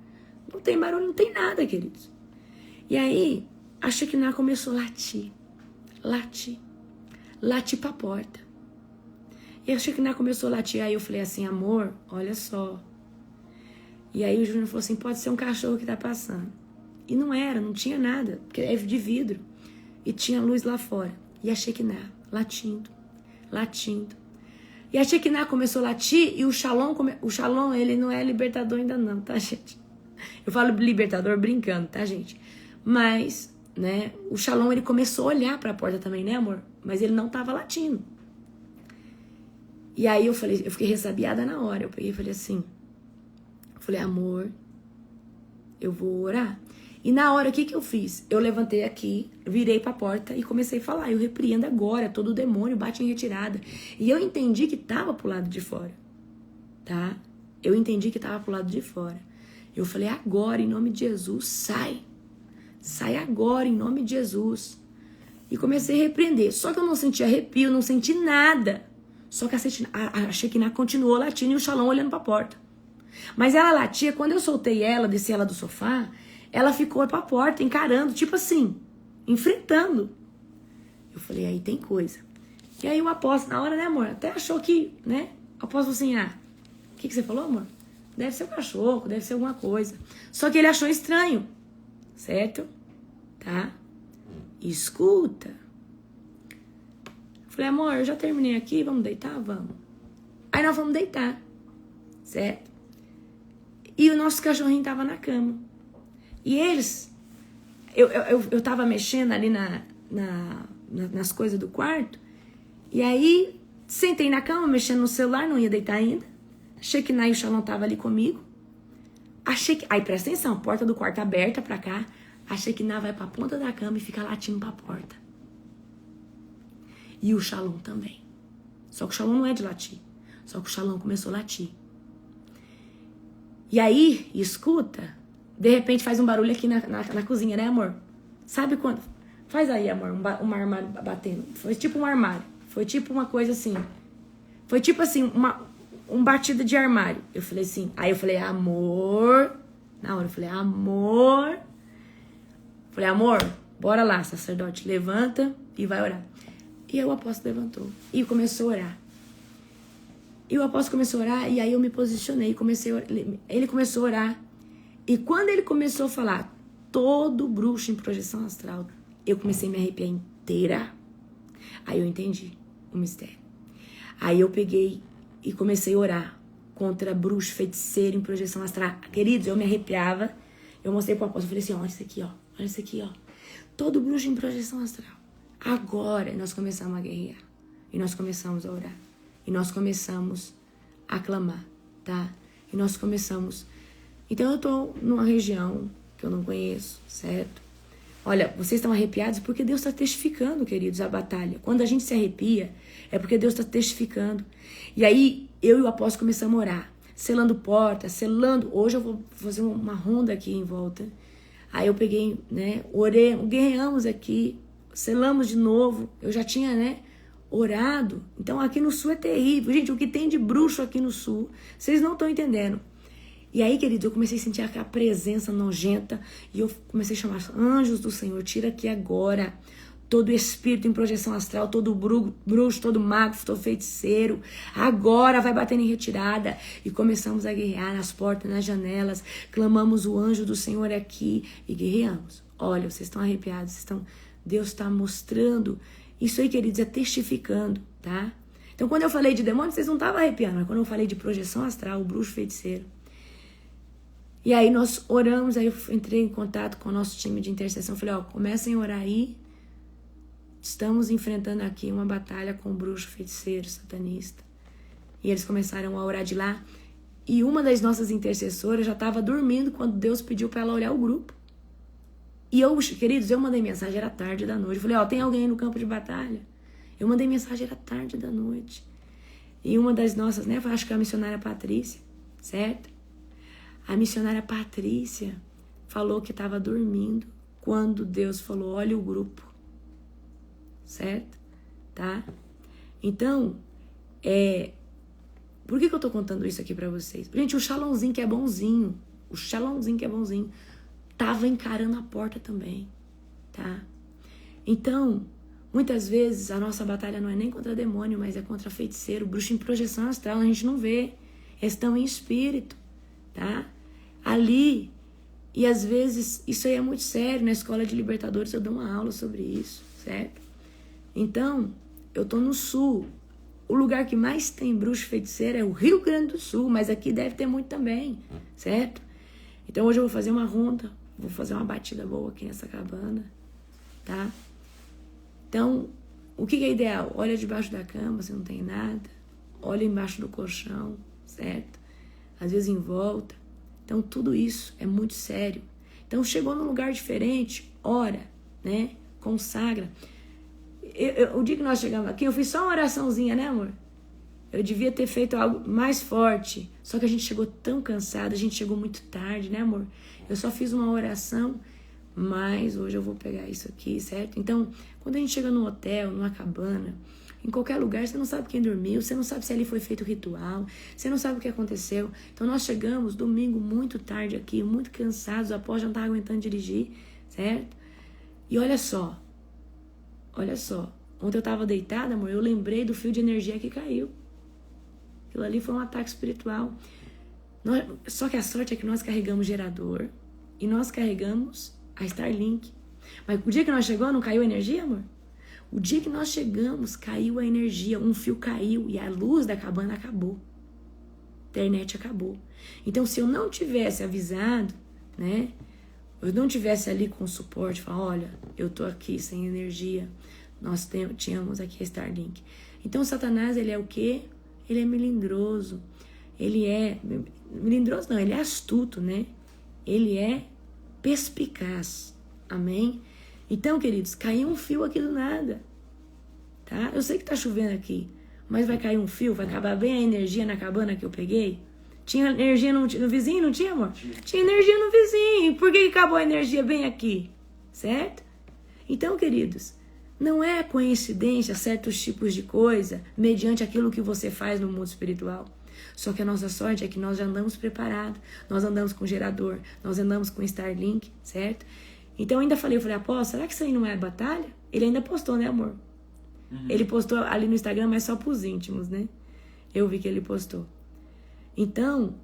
Não tem barulho, não tem nada, queridos. E aí, a Shekinah começou a latir pra porta. E a Shekinah começou a latir, aí eu falei assim, amor, olha só. E aí o Júnior falou assim, pode ser um cachorro que tá passando. E não era, não tinha nada, porque é de vidro. E tinha luz lá fora. E a Shekinah latindo. E a Shekinah começou a latir e o Shalom, ele não é libertador ainda não, tá, gente? Eu falo libertador brincando, tá, gente? Mas, né, o Shalom, ele começou a olhar pra porta também, né, amor? Mas ele não tava latindo. E aí eu fiquei ressabiada na hora. Eu peguei e falei assim, amor, eu vou orar. E na hora, o que eu fiz? Eu levantei aqui, virei pra porta e comecei a falar. Eu repreendo agora, todo demônio bate em retirada. E eu entendi que tava pro lado de fora, tá? Eu entendi que tava pro lado de fora. Eu falei, agora, em nome de Jesus, sai. Sai agora, em nome de Jesus. E comecei a repreender. Só que eu não senti arrepio, não senti nada. Só que a Shekinah continuou latindo e o Shalom olhando pra porta. Mas ela latia, quando eu soltei ela, desci ela do sofá, ela ficou pra porta, encarando, tipo assim, enfrentando. Eu falei, aí tem coisa. E aí o apóstolo, na hora, né, amor, até achou que, né, o apóstolo assim, o que você falou, amor? Deve ser um cachorro, deve ser alguma coisa. Só que ele achou estranho, certo? Tá? Escuta. Eu falei, amor, eu já terminei aqui, vamos deitar? Vamos. Aí nós vamos deitar, certo? E o nosso cachorrinho tava na cama. E eles... Eu tava mexendo ali nas coisas do quarto. E aí, sentei na cama, mexendo no celular, não ia deitar ainda. A Shekinah e o Shalom tava ali comigo. Aí, presta atenção, porta do quarto aberta pra cá. A Shekinah vai pra ponta da cama e fica latindo pra porta. E o Shalom também. Só que o Shalom não é de latir. Só que o Shalom começou a latir. E aí, escuta, De repente faz um barulho aqui na cozinha, né, amor? Sabe quando? Faz aí, amor, um armário batendo. Foi tipo um armário. Foi tipo uma coisa assim. Foi tipo assim, um batido de armário. Eu falei assim. Aí eu falei, amor. Na hora eu falei, amor. Falei, amor, bora lá, sacerdote. Levanta e vai orar. E aí o apóstolo levantou e começou a orar. E o apóstolo começou a orar e aí eu me posicionei. Ele começou a orar. E quando ele começou a falar, todo bruxo em projeção astral, eu comecei a me arrepiar inteira. Aí eu entendi o mistério. Aí eu peguei e comecei a orar contra bruxo, feiticeiro em projeção astral. Queridos, eu me arrepiava. Eu mostrei pro apóstolo, falei assim, olha isso aqui, ó. Olha isso aqui, ó. Todo bruxo em projeção astral. Agora nós começamos a guerrear. E nós começamos a orar. E nós começamos a clamar, tá? E nós começamos... Então eu tô numa região que eu não conheço, certo? Olha, vocês estão arrepiados porque Deus está testificando, queridos, a batalha. Quando a gente se arrepia, é porque Deus está testificando. E aí, eu e o apóstolo começamos a orar. Selando portas, selando... Hoje eu vou fazer uma ronda aqui em volta. Aí eu peguei, né? Orei, guerreamos aqui. Selamos de novo. Eu já tinha, né? Orado. Então aqui no sul é terrível. Gente, o que tem de bruxo aqui no sul, vocês não estão entendendo. E aí, queridos, eu comecei a sentir aquela presença nojenta. E eu comecei a chamar anjos do Senhor. Tira aqui agora todo espírito em projeção astral, todo bruxo, todo mago, todo feiticeiro. Agora vai batendo em retirada. E começamos a guerrear nas portas, nas janelas. Clamamos o anjo do Senhor aqui e guerreamos. Olha, vocês estão arrepiados. Deus está mostrando. Isso aí, queridos, é testificando, tá? Então, quando eu falei de demônio, vocês não estavam arrepiando. Mas quando eu falei de projeção astral, o bruxo feiticeiro. E aí nós oramos, aí eu entrei em contato com o nosso time de intercessão. Falei, ó, comecem a orar aí. Estamos enfrentando aqui uma batalha com o bruxo feiticeiro, satanista. E eles começaram a orar de lá. E uma das nossas intercessoras já estava dormindo quando Deus pediu para ela olhar o grupo. E eu, queridos, eu mandei mensagem, era tarde da noite. Falei, ó, tem alguém aí no campo de batalha? Eu mandei mensagem, era tarde da noite. E uma das nossas, né, acho que é a missionária Patrícia, certo? A missionária Patrícia falou que estava dormindo quando Deus falou, olha o grupo. Certo? Tá? Então, por que eu tô contando isso aqui pra vocês? Gente, o Shalomzinho que é bonzinho, tava encarando a porta também, tá? Então, muitas vezes a nossa batalha não é nem contra demônio, mas é contra feiticeiro, bruxo em projeção astral, a gente não vê, eles estão em espírito, tá? Ali, e às vezes, isso aí é muito sério, na Escola de Libertadores eu dou uma aula sobre isso, certo? Então, eu tô no sul. O lugar que mais tem bruxo feiticeiro é o Rio Grande do Sul, mas aqui deve ter muito também, certo? Então hoje eu vou fazer uma ronda, vou fazer uma batida boa aqui nessa cabana, tá? Então, o que é ideal? Olha debaixo da cama se não tem nada, olha embaixo do colchão, certo? Às vezes em volta. Então tudo isso é muito sério. Então chegou num lugar diferente, ora, né? Consagra. O dia que nós chegamos aqui, eu fiz só uma oraçãozinha, né, amor? Eu devia ter feito algo mais forte. Só que a gente chegou tão cansado, a gente chegou muito tarde, né, amor? Eu só fiz uma oração, mas hoje eu vou pegar isso aqui, certo? Então, quando a gente chega no hotel, numa cabana, em qualquer lugar, você não sabe quem dormiu, você não sabe se ali foi feito ritual, você não sabe o que aconteceu. Então, nós chegamos domingo muito tarde aqui, muito cansados, após já não estar aguentando dirigir, certo? E olha só, ontem eu tava deitada, amor, eu lembrei do fio de energia que caiu. Aquilo ali foi um ataque espiritual. Só que a sorte é que nós carregamos gerador e nós carregamos a Starlink. Mas o dia que nós chegamos, não caiu a energia, amor? O dia que nós chegamos, caiu a energia, um fio caiu e a luz da cabana acabou. A internet acabou. Então, se eu não tivesse avisado, né? Eu não tivesse ali com suporte, falar, olha, eu tô aqui sem energia. Nós tínhamos aqui a Starlink. Então, Satanás, ele é o quê? Ele é melindroso. Ele é... Melindroso não, ele é astuto, né? Ele é perspicaz. Amém? Então, queridos, caiu um fio aqui do nada. Tá? Eu sei que tá chovendo aqui, mas vai cair um fio, vai acabar bem a energia na cabana que eu peguei. Tinha energia no vizinho, não tinha, amor? Tinha energia no vizinho. Por que acabou a energia bem aqui? Certo? Então, queridos, não é coincidência certos tipos de coisa mediante aquilo que você faz no mundo espiritual. Só que a nossa sorte é que nós já andamos preparados. Nós andamos com gerador, nós andamos com Starlink, certo? Então, eu ainda falei, apóstolo, será que isso aí não é batalha? Ele ainda postou, né, amor? Ele postou ali no Instagram, mas só pros íntimos, né? Eu vi que ele postou. Então,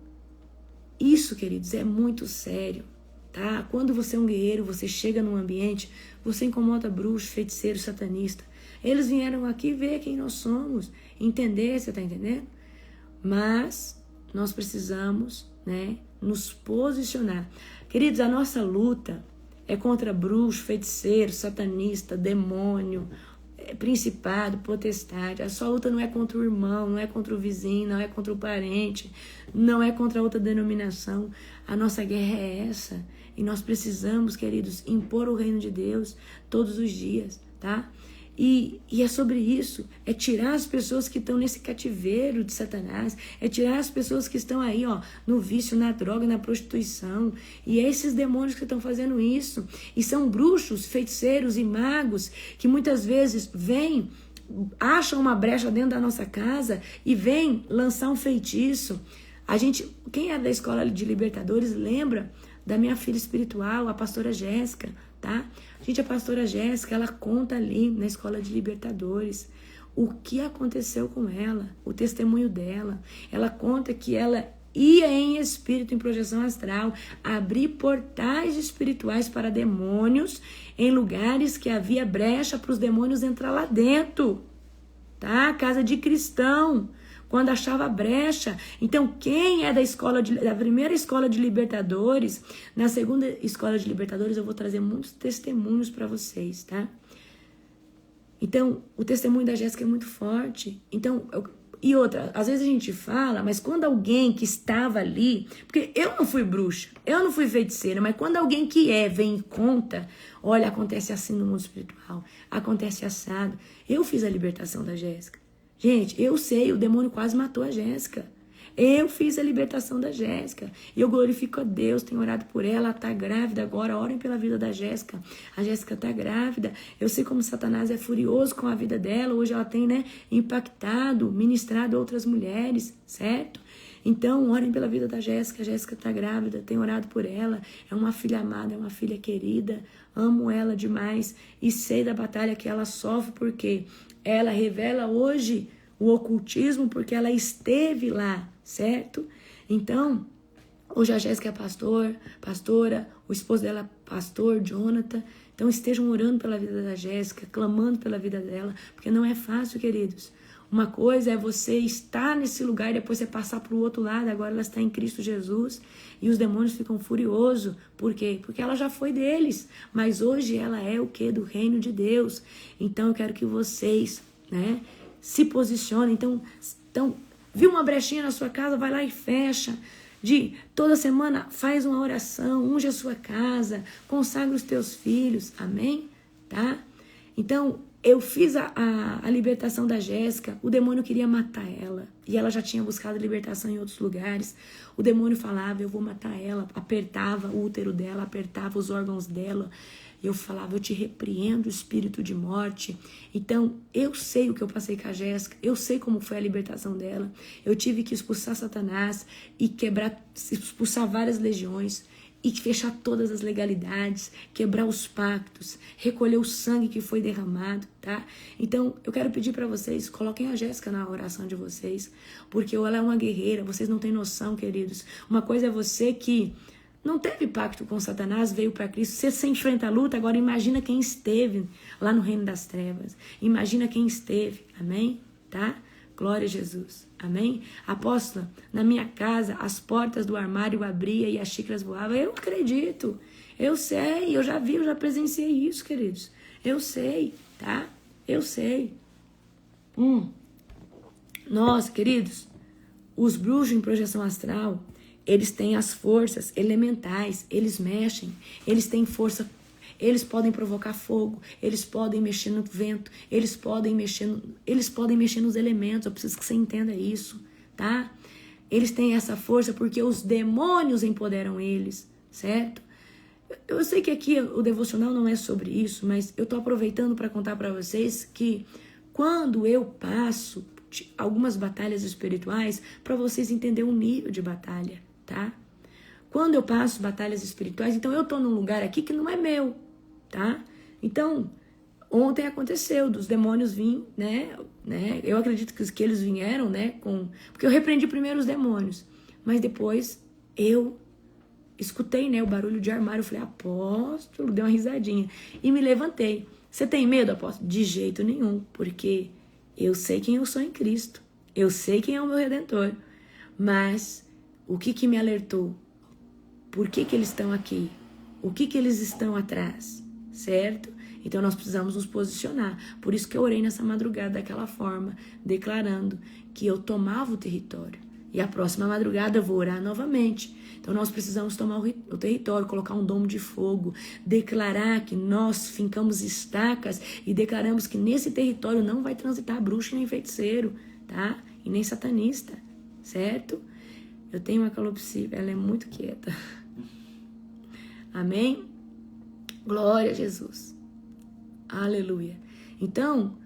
isso, queridos, é muito sério, tá? Quando você é um guerreiro, você chega num ambiente, você incomoda bruxo, feiticeiro, satanista. Eles vieram aqui ver quem nós somos, entender, você tá entendendo? Mas nós precisamos, né, nos posicionar. Queridos, a nossa luta é contra bruxo, feiticeiro, satanista, demônio, principado, potestade. A sua luta não é contra o irmão, não é contra o vizinho, não é contra o parente, não é contra outra denominação. A nossa guerra é essa. E nós precisamos, queridos, impor o reino de Deus todos os dias, tá? E é sobre isso, é tirar as pessoas que estão nesse cativeiro de Satanás, é tirar as pessoas que estão aí, ó, no vício, na droga, na prostituição, e é esses demônios que estão fazendo isso, e são bruxos, feiticeiros e magos, que muitas vezes vêm, acham uma brecha dentro da nossa casa e vêm lançar um feitiço. Quem é da escola de libertadores lembra da minha filha espiritual, a pastora Jéssica, tá? Gente, a pastora Jéssica, ela conta ali na escola de libertadores o que aconteceu com ela, o testemunho dela. Ela conta que ela ia em espírito, em projeção astral, abrir portais espirituais para demônios em lugares que havia brecha para os demônios entrar lá dentro, tá? Casa de cristão, quando achava brecha. Então, quem é da primeira escola de libertadores, na segunda escola de libertadores, eu vou trazer muitos testemunhos para vocês, tá? Então, o testemunho da Jéssica é muito forte. Então, e outra, às vezes a gente fala, mas quando alguém que estava ali, porque eu não fui bruxa, eu não fui feiticeira, mas quando alguém que vem e conta, olha, acontece assim no mundo espiritual, acontece assado. Eu fiz a libertação da Jéssica. Gente, eu sei, o demônio quase matou a Jéssica. Eu fiz a libertação da Jéssica. E eu glorifico a Deus, tenho orado por ela, ela tá grávida agora, orem pela vida da Jéssica. A Jéssica tá grávida. Eu sei como Satanás é furioso com a vida dela. Hoje ela tem, né, impactado, ministrado outras mulheres, certo? Então, orem pela vida da Jéssica. A Jéssica tá grávida, tenho orado por ela. É uma filha amada, é uma filha querida. Amo ela demais e sei da batalha que ela sofre, porque ela revela hoje o ocultismo, porque ela esteve lá, certo? Então, hoje a Jéssica é pastora, o esposo dela é pastor, Jonathan. Então, estejam orando pela vida da Jéssica, clamando pela vida dela, porque não é fácil, queridos. Uma coisa é você estar nesse lugar e depois você passar para o outro lado. Agora ela está em Cristo Jesus e os demônios ficam furiosos. Por quê? Porque ela já foi deles. Mas hoje ela é o quê? Do reino de Deus. Então eu quero que vocês, né, se posicionem. Então, viu uma brechinha na sua casa? Vai lá e fecha. Toda semana faz uma oração, unge a sua casa, consagra os teus filhos. Amém? Tá? Então, eu fiz a libertação da Jéssica, o demônio queria matar ela, e ela já tinha buscado libertação em outros lugares. O demônio falava, eu vou matar ela, apertava o útero dela, apertava os órgãos dela, e eu falava, eu te repreendo, espírito de morte. Então, eu sei o que eu passei com a Jéssica, eu sei como foi a libertação dela. Eu tive que expulsar Satanás e expulsar várias legiões, e fechar todas as legalidades, quebrar os pactos, recolher o sangue que foi derramado, tá? Então, eu quero pedir para vocês, coloquem a Jéssica na oração de vocês, porque ela é uma guerreira, vocês não têm noção, queridos. Uma coisa é você que não teve pacto com Satanás, veio para Cristo, você enfrenta a luta, agora imagina quem esteve lá no reino das trevas, imagina quem esteve, amém? Tá? Glória a Jesus. Amém? Apóstola, na minha casa, as portas do armário abria e as xícaras voavam. Eu acredito. Eu sei, eu já vi, eu já presenciei isso, queridos. Eu sei, tá? Eu sei. Nossa, queridos, os bruxos em projeção astral, eles têm as forças elementais, eles mexem, eles têm força. Eles podem provocar fogo, eles podem mexer no vento, eles podem mexer nos elementos. Eu preciso que você entenda isso, tá? Eles têm essa força porque os demônios empoderam eles, certo? Eu sei que aqui o devocional não é sobre isso, mas eu tô aproveitando para contar para vocês que quando eu passo algumas batalhas espirituais, para vocês entenderem o nível de batalha, tá? Quando eu passo batalhas espirituais, então eu tô num lugar aqui que não é meu, tá? Então, ontem aconteceu dos demônios virem, né? Eu acredito que eles vieram, né? Porque eu repreendi primeiro os demônios, mas depois eu escutei, né, o barulho de armário. Eu falei, apóstolo, dei uma risadinha e me levantei. Você tem medo, apóstolo? De jeito nenhum, porque eu sei quem eu sou em Cristo. Eu sei quem é o meu Redentor. Mas o que me alertou? Por que eles estão aqui? O que eles estão atrás? Certo? Então nós precisamos nos posicionar. Por isso que eu orei nessa madrugada daquela forma, declarando que eu tomava o território. E a próxima madrugada eu vou orar novamente. Então nós precisamos tomar o território, colocar um domo de fogo, declarar que nós fincamos estacas e declaramos que nesse território não vai transitar bruxo nem feiticeiro, tá? E nem satanista, certo? Eu tenho uma calopsita, ela é muito quieta. Amém? Glória a Jesus. Aleluia. Então,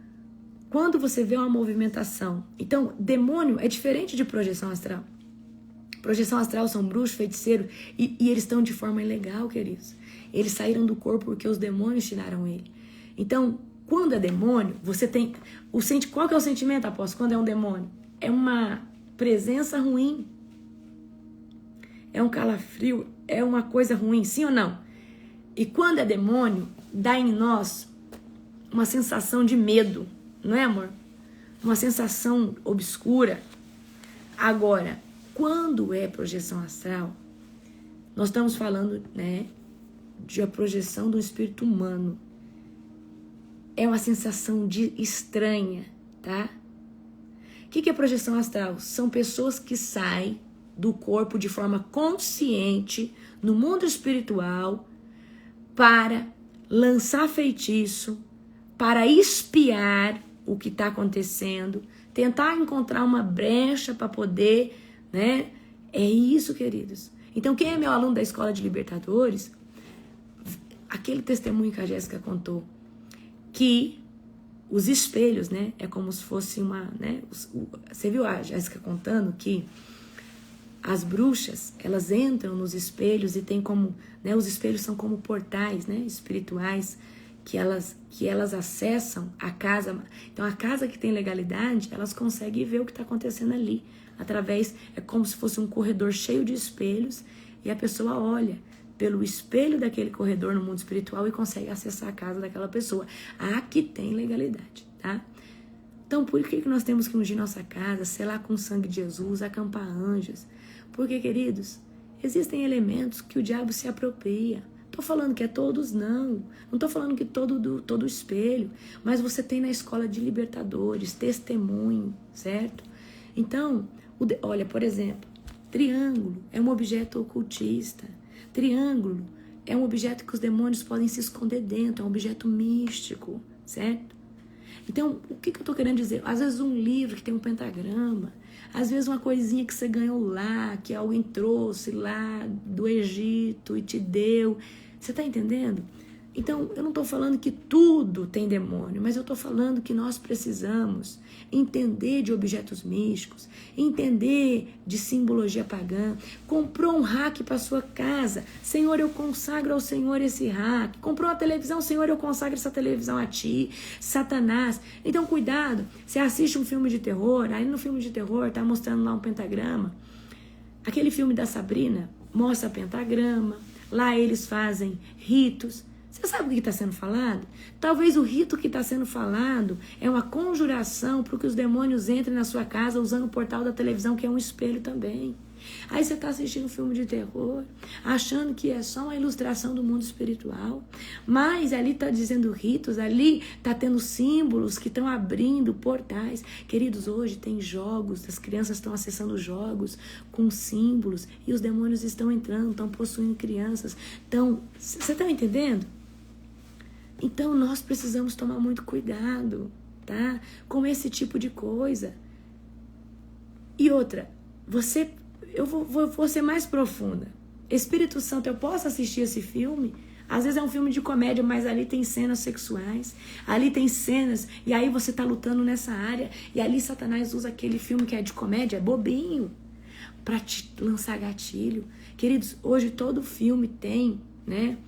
quando você vê uma movimentação, então, demônio é diferente de projeção astral. Projeção astral são bruxos, feiticeiros, e eles estão de forma ilegal, queridos. Eles saíram do corpo porque os demônios tiraram ele. Então, quando é demônio, você tem... Qual que é o sentimento, apóstolo, quando é um demônio? É uma presença ruim. É um calafrio, é uma coisa ruim, sim ou não? E quando é demônio, dá em nós uma sensação de medo, não é, amor? Uma sensação obscura. Agora, quando é projeção astral, nós estamos falando, né, de a projeção do espírito humano. É uma sensação estranha, tá? O que é projeção astral? São pessoas que saem do corpo de forma consciente no mundo espiritual para lançar feitiço, para espiar o que está acontecendo, tentar encontrar uma brecha para poder, né? É isso, queridos. Então, quem é meu aluno da Escola de Libertadores, aquele testemunho que a Jéssica contou, que os espelhos, né? É como se fosse uma, né? Você viu a Jéssica contando que as bruxas, elas entram nos espelhos e tem como, né? Os espelhos são como portais, né? Espirituais que elas acessam a casa. Então, a casa que tem legalidade, elas conseguem ver o que está acontecendo ali. É como se fosse um corredor cheio de espelhos e a pessoa olha pelo espelho daquele corredor no mundo espiritual e consegue acessar a casa daquela pessoa. Aqui tem legalidade, tá? Então, por que nós temos que ungir nossa casa, selar com o sangue de Jesus, acampar anjos? Porque, queridos, existem elementos que o diabo se apropria. Tô falando que é todos, não. Não tô falando que todo espelho. Mas você tem na Escola de Libertadores, testemunho, certo? Então, olha, por exemplo, triângulo é um objeto ocultista. Triângulo é um objeto que os demônios podem se esconder dentro, é um objeto místico, certo? Então, o que eu tô querendo dizer? Às vezes um livro que tem um pentagrama, às vezes uma coisinha que você ganhou lá, que alguém trouxe lá do Egito e te deu. Você tá entendendo? Então, eu não estou falando que tudo tem demônio, mas eu estou falando que nós precisamos entender de objetos místicos, entender de simbologia pagã. Comprou um rack para sua casa, Senhor, eu consagro ao Senhor esse rack. Comprou uma televisão, Senhor, eu consagro essa televisão a ti, Satanás. Então, cuidado, você assiste um filme de terror, aí no filme de terror tá mostrando lá um pentagrama. Aquele filme da Sabrina mostra pentagrama, lá eles fazem ritos. Você sabe o que está sendo falado? Talvez o rito que está sendo falado é uma conjuração para que os demônios entrem na sua casa usando o portal da televisão, que é um espelho também. Aí você está assistindo um filme de terror, achando que é só uma ilustração do mundo espiritual, mas ali está dizendo ritos, ali está tendo símbolos que estão abrindo portais. Queridos, hoje tem jogos, as crianças estão acessando jogos com símbolos e os demônios estão entrando, estão possuindo crianças. Então, você está entendendo? Então, nós precisamos tomar muito cuidado, tá? Com esse tipo de coisa. E outra, eu vou ser mais profunda. Espírito Santo, eu posso assistir esse filme? Às vezes é um filme de comédia, mas ali tem cenas sexuais, ali tem cenas, e aí você tá lutando nessa área, e ali Satanás usa aquele filme que é de comédia, é bobinho, para te lançar gatilho. Queridos, hoje todo filme tem, né,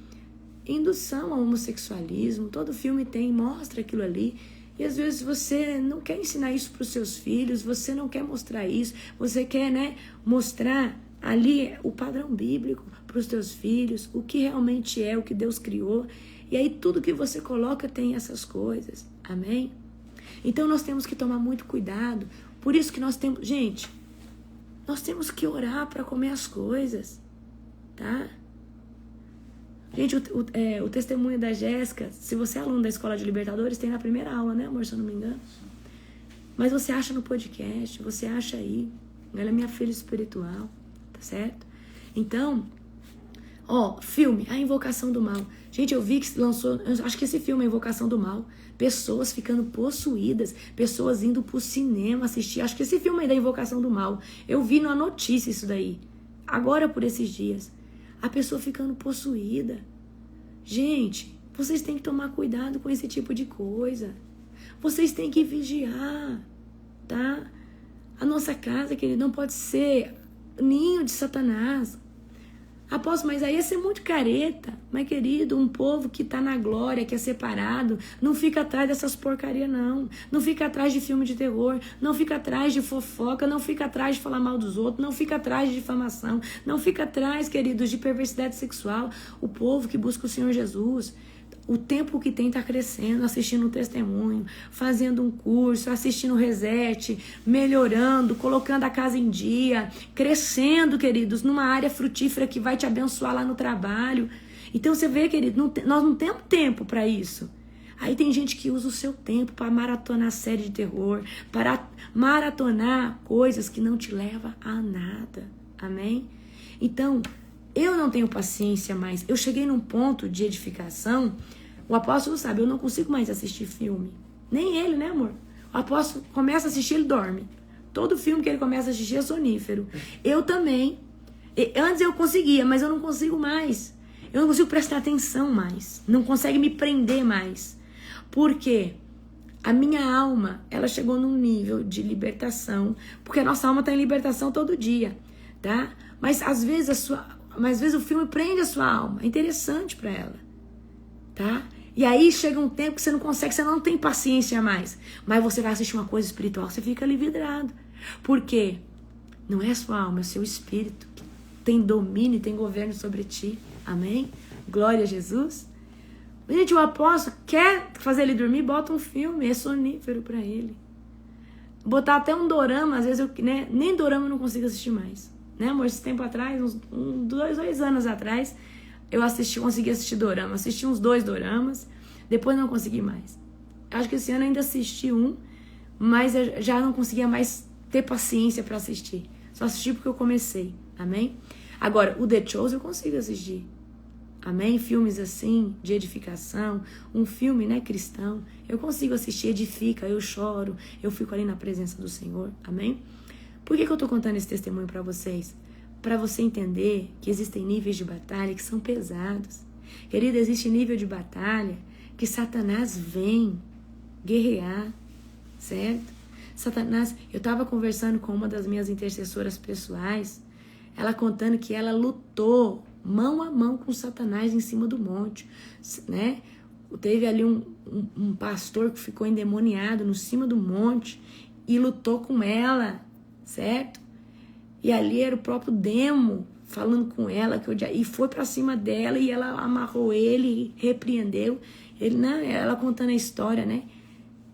indução ao homossexualismo, todo filme mostra aquilo ali, e às vezes você não quer ensinar isso para os seus filhos, você não quer mostrar isso, você quer, né, mostrar ali o padrão bíblico para os teus filhos, o que realmente é, o que Deus criou. E aí tudo que você coloca tem essas coisas. Amém? Então nós temos que tomar muito cuidado. Por isso que nós temos... Gente, nós temos que orar para comer as coisas. Tá? Gente, o testemunho da Jéssica, se você é aluno da Escola de Libertadores, tem na primeira aula, né, amor? Se eu não me engano. Mas você acha no podcast, você acha aí. Ela é minha filha espiritual. Tá certo? Então, filme, A Invocação do Mal. Gente, eu vi que lançou, acho que esse filme, A Invocação do Mal, pessoas ficando possuídas, pessoas indo pro cinema assistir, acho que esse filme aí da Invocação do Mal, eu vi numa notícia isso daí, agora por esses dias, a pessoa ficando possuída. Gente, vocês têm que tomar cuidado com esse tipo de coisa, vocês têm que vigiar, tá? A nossa casa, querido, não pode ser ninho de Satanás. Apóstolo, mas aí ia ser muito careta. Mas, querido, um povo que tá na glória, que é separado, não fica atrás dessas porcarias, não. Não fica atrás de filme de terror, não fica atrás de fofoca, não fica atrás de falar mal dos outros, não fica atrás de difamação, não fica atrás, queridos, de perversidade sexual. O povo que busca o Senhor Jesus, o tempo que tem tá crescendo, assistindo um testemunho, fazendo um curso, assistindo reset, melhorando, colocando a casa em dia, crescendo, queridos, numa área frutífera que vai te abençoar lá no trabalho. Então você vê, querido, nós não temos tempo para isso. Aí tem gente que usa o seu tempo para maratonar série de terror, para maratonar coisas que não te levam a nada. Amém? Então, eu não tenho paciência mais. Eu cheguei num ponto de edificação. O apóstolo sabe, eu não consigo mais assistir filme. Nem ele, né, amor? O apóstolo começa a assistir, ele dorme. Todo filme que ele começa a assistir é sonífero. Eu também. Antes eu conseguia, mas eu não consigo mais. Eu não consigo prestar atenção mais. Não consegue me prender mais. Por quê? A minha alma, ela chegou num nível de libertação. Porque a nossa alma está em libertação todo dia, tá? Mas às vezes o filme prende a sua alma. É interessante para ela, tá? E aí chega um tempo que você não consegue, você não tem paciência mais. Mas você vai assistir uma coisa espiritual, você fica ali vidrado. Por quê? Não é a sua alma, é o seu espírito que tem domínio, tem governo sobre ti. Amém? Glória a Jesus. Gente, o apóstolo quer fazer ele dormir, bota um filme, é sonífero para ele. Botar até um dorama, às vezes nem dorama eu não consigo assistir mais. Né, amor? Esse tempo atrás, uns 2 anos atrás, eu consegui assistir dorama. Assisti uns 2 doramas, depois não consegui mais. Acho que esse ano eu ainda assisti um, mas eu já não conseguia mais ter paciência para assistir. Só assisti porque eu comecei. Amém? Agora, o The Chosen eu consigo assistir. Amém? Filmes assim, de edificação, um filme, né, cristão, eu consigo assistir, edifica, eu choro, eu fico ali na presença do Senhor. Amém? Por que eu tô contando esse testemunho para vocês? Para você entender que existem níveis de batalha que são pesados. Querida, existe nível de batalha que Satanás vem guerrear, certo? Satanás, eu tava conversando com uma das minhas intercessoras pessoais, ela contando que ela lutou mão a mão com Satanás em cima do monte, né? Teve ali um pastor que ficou endemoniado no cima do monte e lutou com ela, certo? E ali era o próprio demo falando com ela, e foi pra cima dela e ela amarrou ele, repreendeu ele, né? Ela contando a história, né?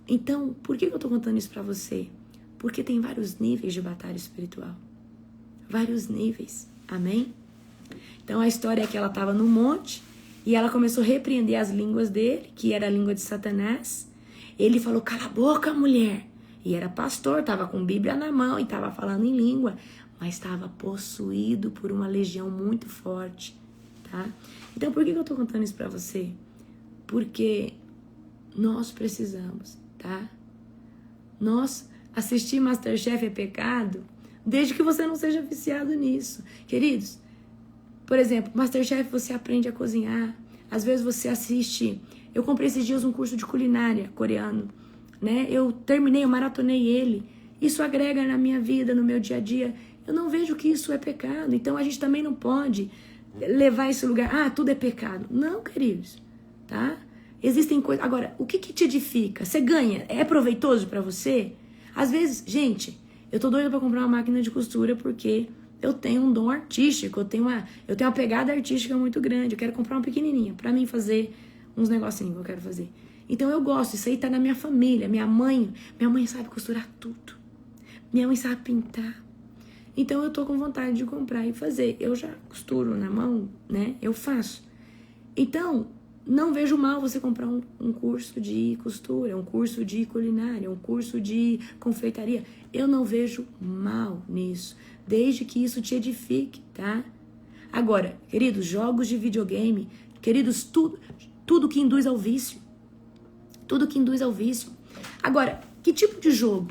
Então, por que eu tô contando isso pra você? Porque tem vários níveis de batalha espiritual. Vários níveis. Amém? Então a história é que ela estava no monte e ela começou a repreender as línguas dele, que era a língua de Satanás. Ele falou, cala a boca, mulher. E era pastor, estava com Bíblia na mão e estava falando em língua, mas estava possuído por uma legião muito forte, tá? Então por que eu estou contando isso para você? Porque nós precisamos, tá? Nós assistir MasterChef é pecado? Desde que você não seja viciado nisso. Queridos, por exemplo, MasterChef, você aprende a cozinhar. Às vezes você assiste... Eu comprei esses dias um curso de culinária coreano, né? Eu terminei, eu maratonei ele. Isso agrega na minha vida, no meu dia a dia. Eu não vejo que isso é pecado. Então a gente também não pode levar esse lugar. Ah, tudo é pecado. Não, queridos, tá? Existem coisas... Agora, o que te edifica? Você ganha? É proveitoso pra você? Às vezes, gente, eu tô doida pra comprar uma máquina de costura porque eu tenho um dom artístico, eu tenho uma pegada artística muito grande. Eu quero comprar uma pequenininha pra mim fazer uns negocinhos que eu quero fazer. Então eu gosto, isso aí tá na minha família. Minha mãe sabe costurar tudo. Minha mãe sabe pintar. Então eu tô com vontade de comprar e fazer. Eu já costuro na mão, né? Eu faço. Então, não vejo mal você comprar um curso de costura, um curso de culinária, um curso de confeitaria. Eu não vejo mal nisso, desde que isso te edifique, tá? Agora, queridos, jogos de videogame, queridos, tudo que induz ao vício. Tudo que induz ao vício. Agora, que tipo de jogo?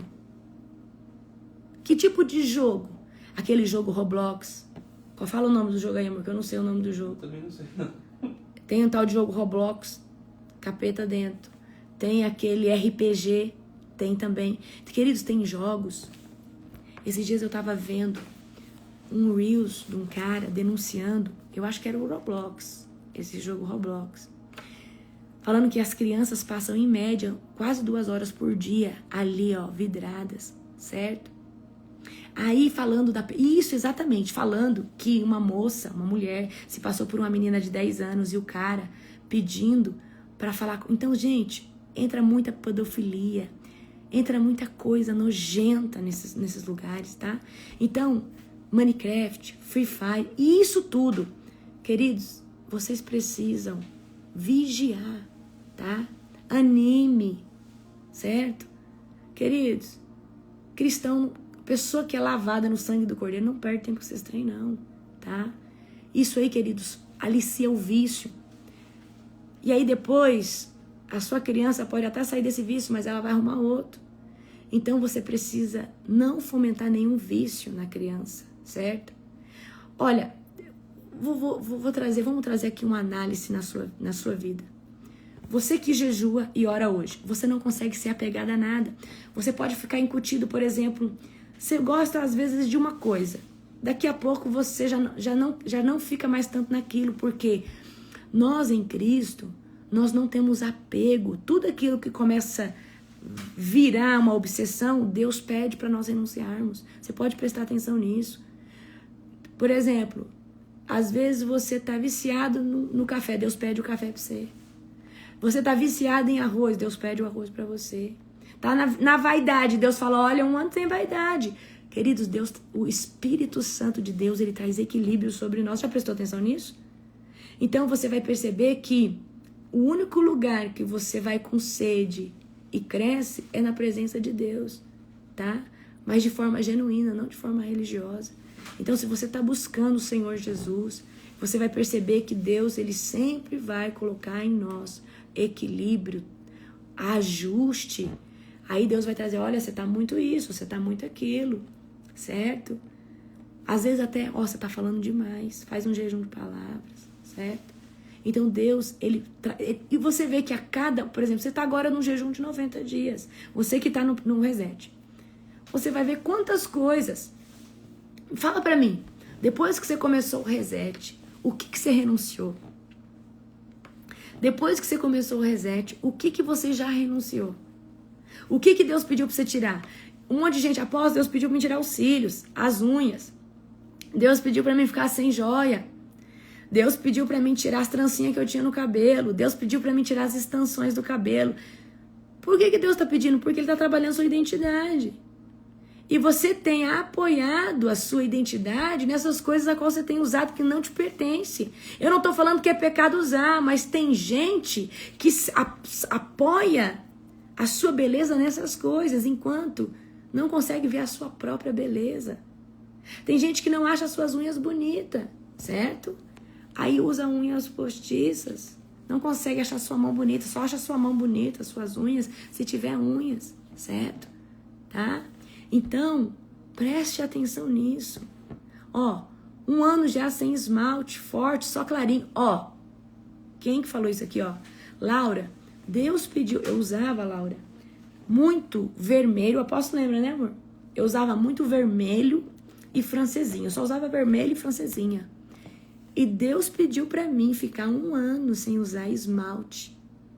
Que tipo de jogo? Aquele jogo Roblox. Fala o nome do jogo aí, amor, que eu não sei o nome do jogo. Também não sei, não. Tem um tal de jogo Roblox, capeta dentro. Tem aquele RPG, tem também. Queridos, tem jogos. Esses dias eu tava vendo um Reels de um cara denunciando, eu acho que era o Roblox, esse jogo Roblox. Falando que as crianças passam, em média, quase 2 horas por dia ali, ó, vidradas, certo? Aí falando Isso, exatamente, falando que uma moça, uma mulher, se passou por uma menina de 10 anos e o cara pedindo pra falar... Então, gente, entra muita pedofilia, entra muita coisa nojenta nesses lugares, tá? Então, Minecraft, Free Fire, e isso tudo, queridos, vocês precisam vigiar, tá? Anime, certo? Queridos, cristão... Pessoa que é lavada no sangue do Cordeiro não perde tempo com esses trem, não, tá? Isso aí, queridos, alicia o vício. E aí depois, a sua criança pode até sair desse vício, mas ela vai arrumar outro. Então você precisa não fomentar nenhum vício na criança, certo? Olha, vamos trazer aqui uma análise na sua vida. Você que jejua e ora hoje, você não consegue ser apegado a nada. Você pode ficar incutido, por exemplo... Você gosta, às vezes, de uma coisa. Daqui a pouco você já não fica mais tanto naquilo, porque nós, em Cristo, nós não temos apego. Tudo aquilo que começa a virar uma obsessão, Deus pede para nós renunciarmos. Você pode prestar atenção nisso. Por exemplo, às vezes você está viciado no café, Deus pede o café para você. Você está viciado em arroz, Deus pede o arroz para você. Tá na vaidade, Deus fala, olha, um ano sem vaidade. Queridos, Deus, o Espírito Santo de Deus, ele traz equilíbrio sobre nós. Já prestou atenção nisso? Então você vai perceber que o único lugar que você vai com sede e cresce é na presença de Deus, tá? Mas de forma genuína, não de forma religiosa. Então, se você está buscando o Senhor Jesus, você vai perceber que Deus, ele sempre vai colocar em nós equilíbrio, ajuste. Aí Deus vai trazer, olha, você tá muito isso, você tá muito aquilo, certo? Às vezes até, você tá falando demais, faz um jejum de palavras, certo? Então Deus, e você vê que a cada, por exemplo, você tá agora num jejum de 90 dias, você que tá no reset, você vai ver quantas coisas, fala pra mim, depois que você começou o reset, o que você renunciou? Depois que você começou o reset, o que você já renunciou? O que Deus pediu pra você tirar? Um monte de gente, após Deus pediu pra mim tirar os cílios, as unhas. Deus pediu pra mim ficar sem joia. Deus pediu pra mim tirar as trancinhas que eu tinha no cabelo. Deus pediu pra mim tirar as extensões do cabelo. Por que Deus tá pedindo? Porque Ele tá trabalhando a sua identidade. E você tem apoiado a sua identidade nessas coisas a qual você tem usado que não te pertence. Eu não tô falando que é pecado usar, mas tem gente que apoia a sua beleza nessas coisas, enquanto não consegue ver a sua própria beleza. Tem gente que não acha as suas unhas bonitas, certo? Aí usa unhas postiças, não consegue achar sua mão bonita, só acha sua mão bonita, suas unhas, se tiver unhas, certo? Tá? Então, Preste atenção nisso. Ó, 1 ano já sem esmalte, forte, só clarinho. Ó, quem que falou isso aqui, ó? Laura, Deus pediu, eu usava, Laura, muito vermelho, o apóstolo lembra, né, amor? Eu usava muito vermelho e francesinha, eu só usava vermelho e francesinha. E Deus pediu pra mim ficar 1 ano sem usar esmalte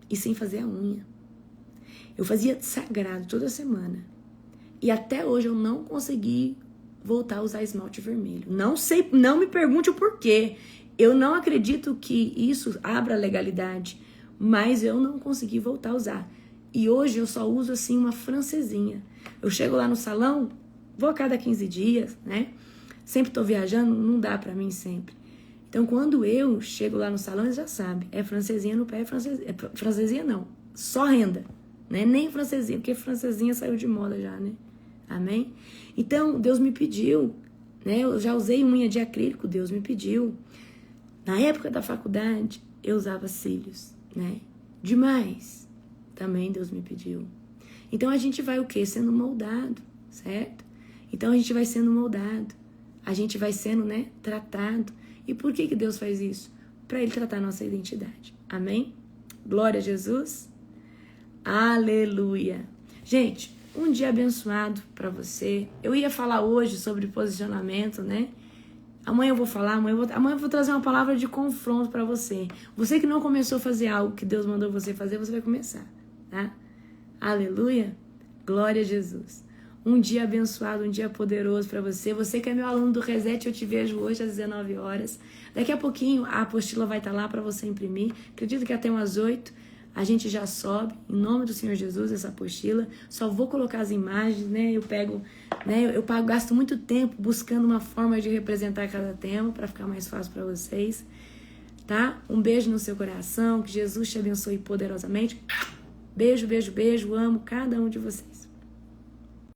e sem fazer a unha. Eu fazia sagrado toda semana. E até hoje eu não consegui voltar a usar esmalte vermelho. Não sei, não me pergunte o porquê. Eu não acredito que isso abra legalidade, mas eu não consegui voltar a usar. E hoje eu só uso assim uma francesinha. Eu chego lá no salão, vou a cada 15 dias, né? Sempre tô viajando, não dá pra mim sempre. Então quando eu chego lá no salão, eles já sabem. É francesinha no pé, francesinha não. Só renda, né? Nem francesinha, porque francesinha saiu de moda já, né? Amém? Então, Deus me pediu, né? Eu já usei unha de acrílico, Deus me pediu. Na época da faculdade, eu usava cílios, né? Demais. Também Deus me pediu. Então, a gente vai o quê? Sendo moldado, certo? Então, a gente vai sendo moldado. A gente vai sendo, né? Tratado. E por que Deus faz isso? Para Ele tratar a nossa identidade. Amém? Glória a Jesus. Aleluia. Gente, um dia abençoado para você. Eu ia falar hoje sobre posicionamento, né? Amanhã eu vou falar, amanhã eu vou trazer uma palavra de confronto para você. Você que não começou a fazer algo que Deus mandou você fazer, você vai começar, tá? Aleluia. Glória a Jesus. Um dia abençoado, um dia poderoso para você. Você que é meu aluno do Reset, eu te vejo hoje às 19 horas. Daqui a pouquinho a apostila vai estar lá para você imprimir. Acredito que até umas 8 a gente já sobe, em nome do Senhor Jesus, essa apostila. Só vou colocar as imagens, né? Eu pego, né? Eu gasto muito tempo buscando uma forma de representar cada tema para ficar mais fácil para vocês, tá? Um beijo no seu coração, que Jesus te abençoe poderosamente. Beijo, beijo, beijo. Amo cada um de vocês.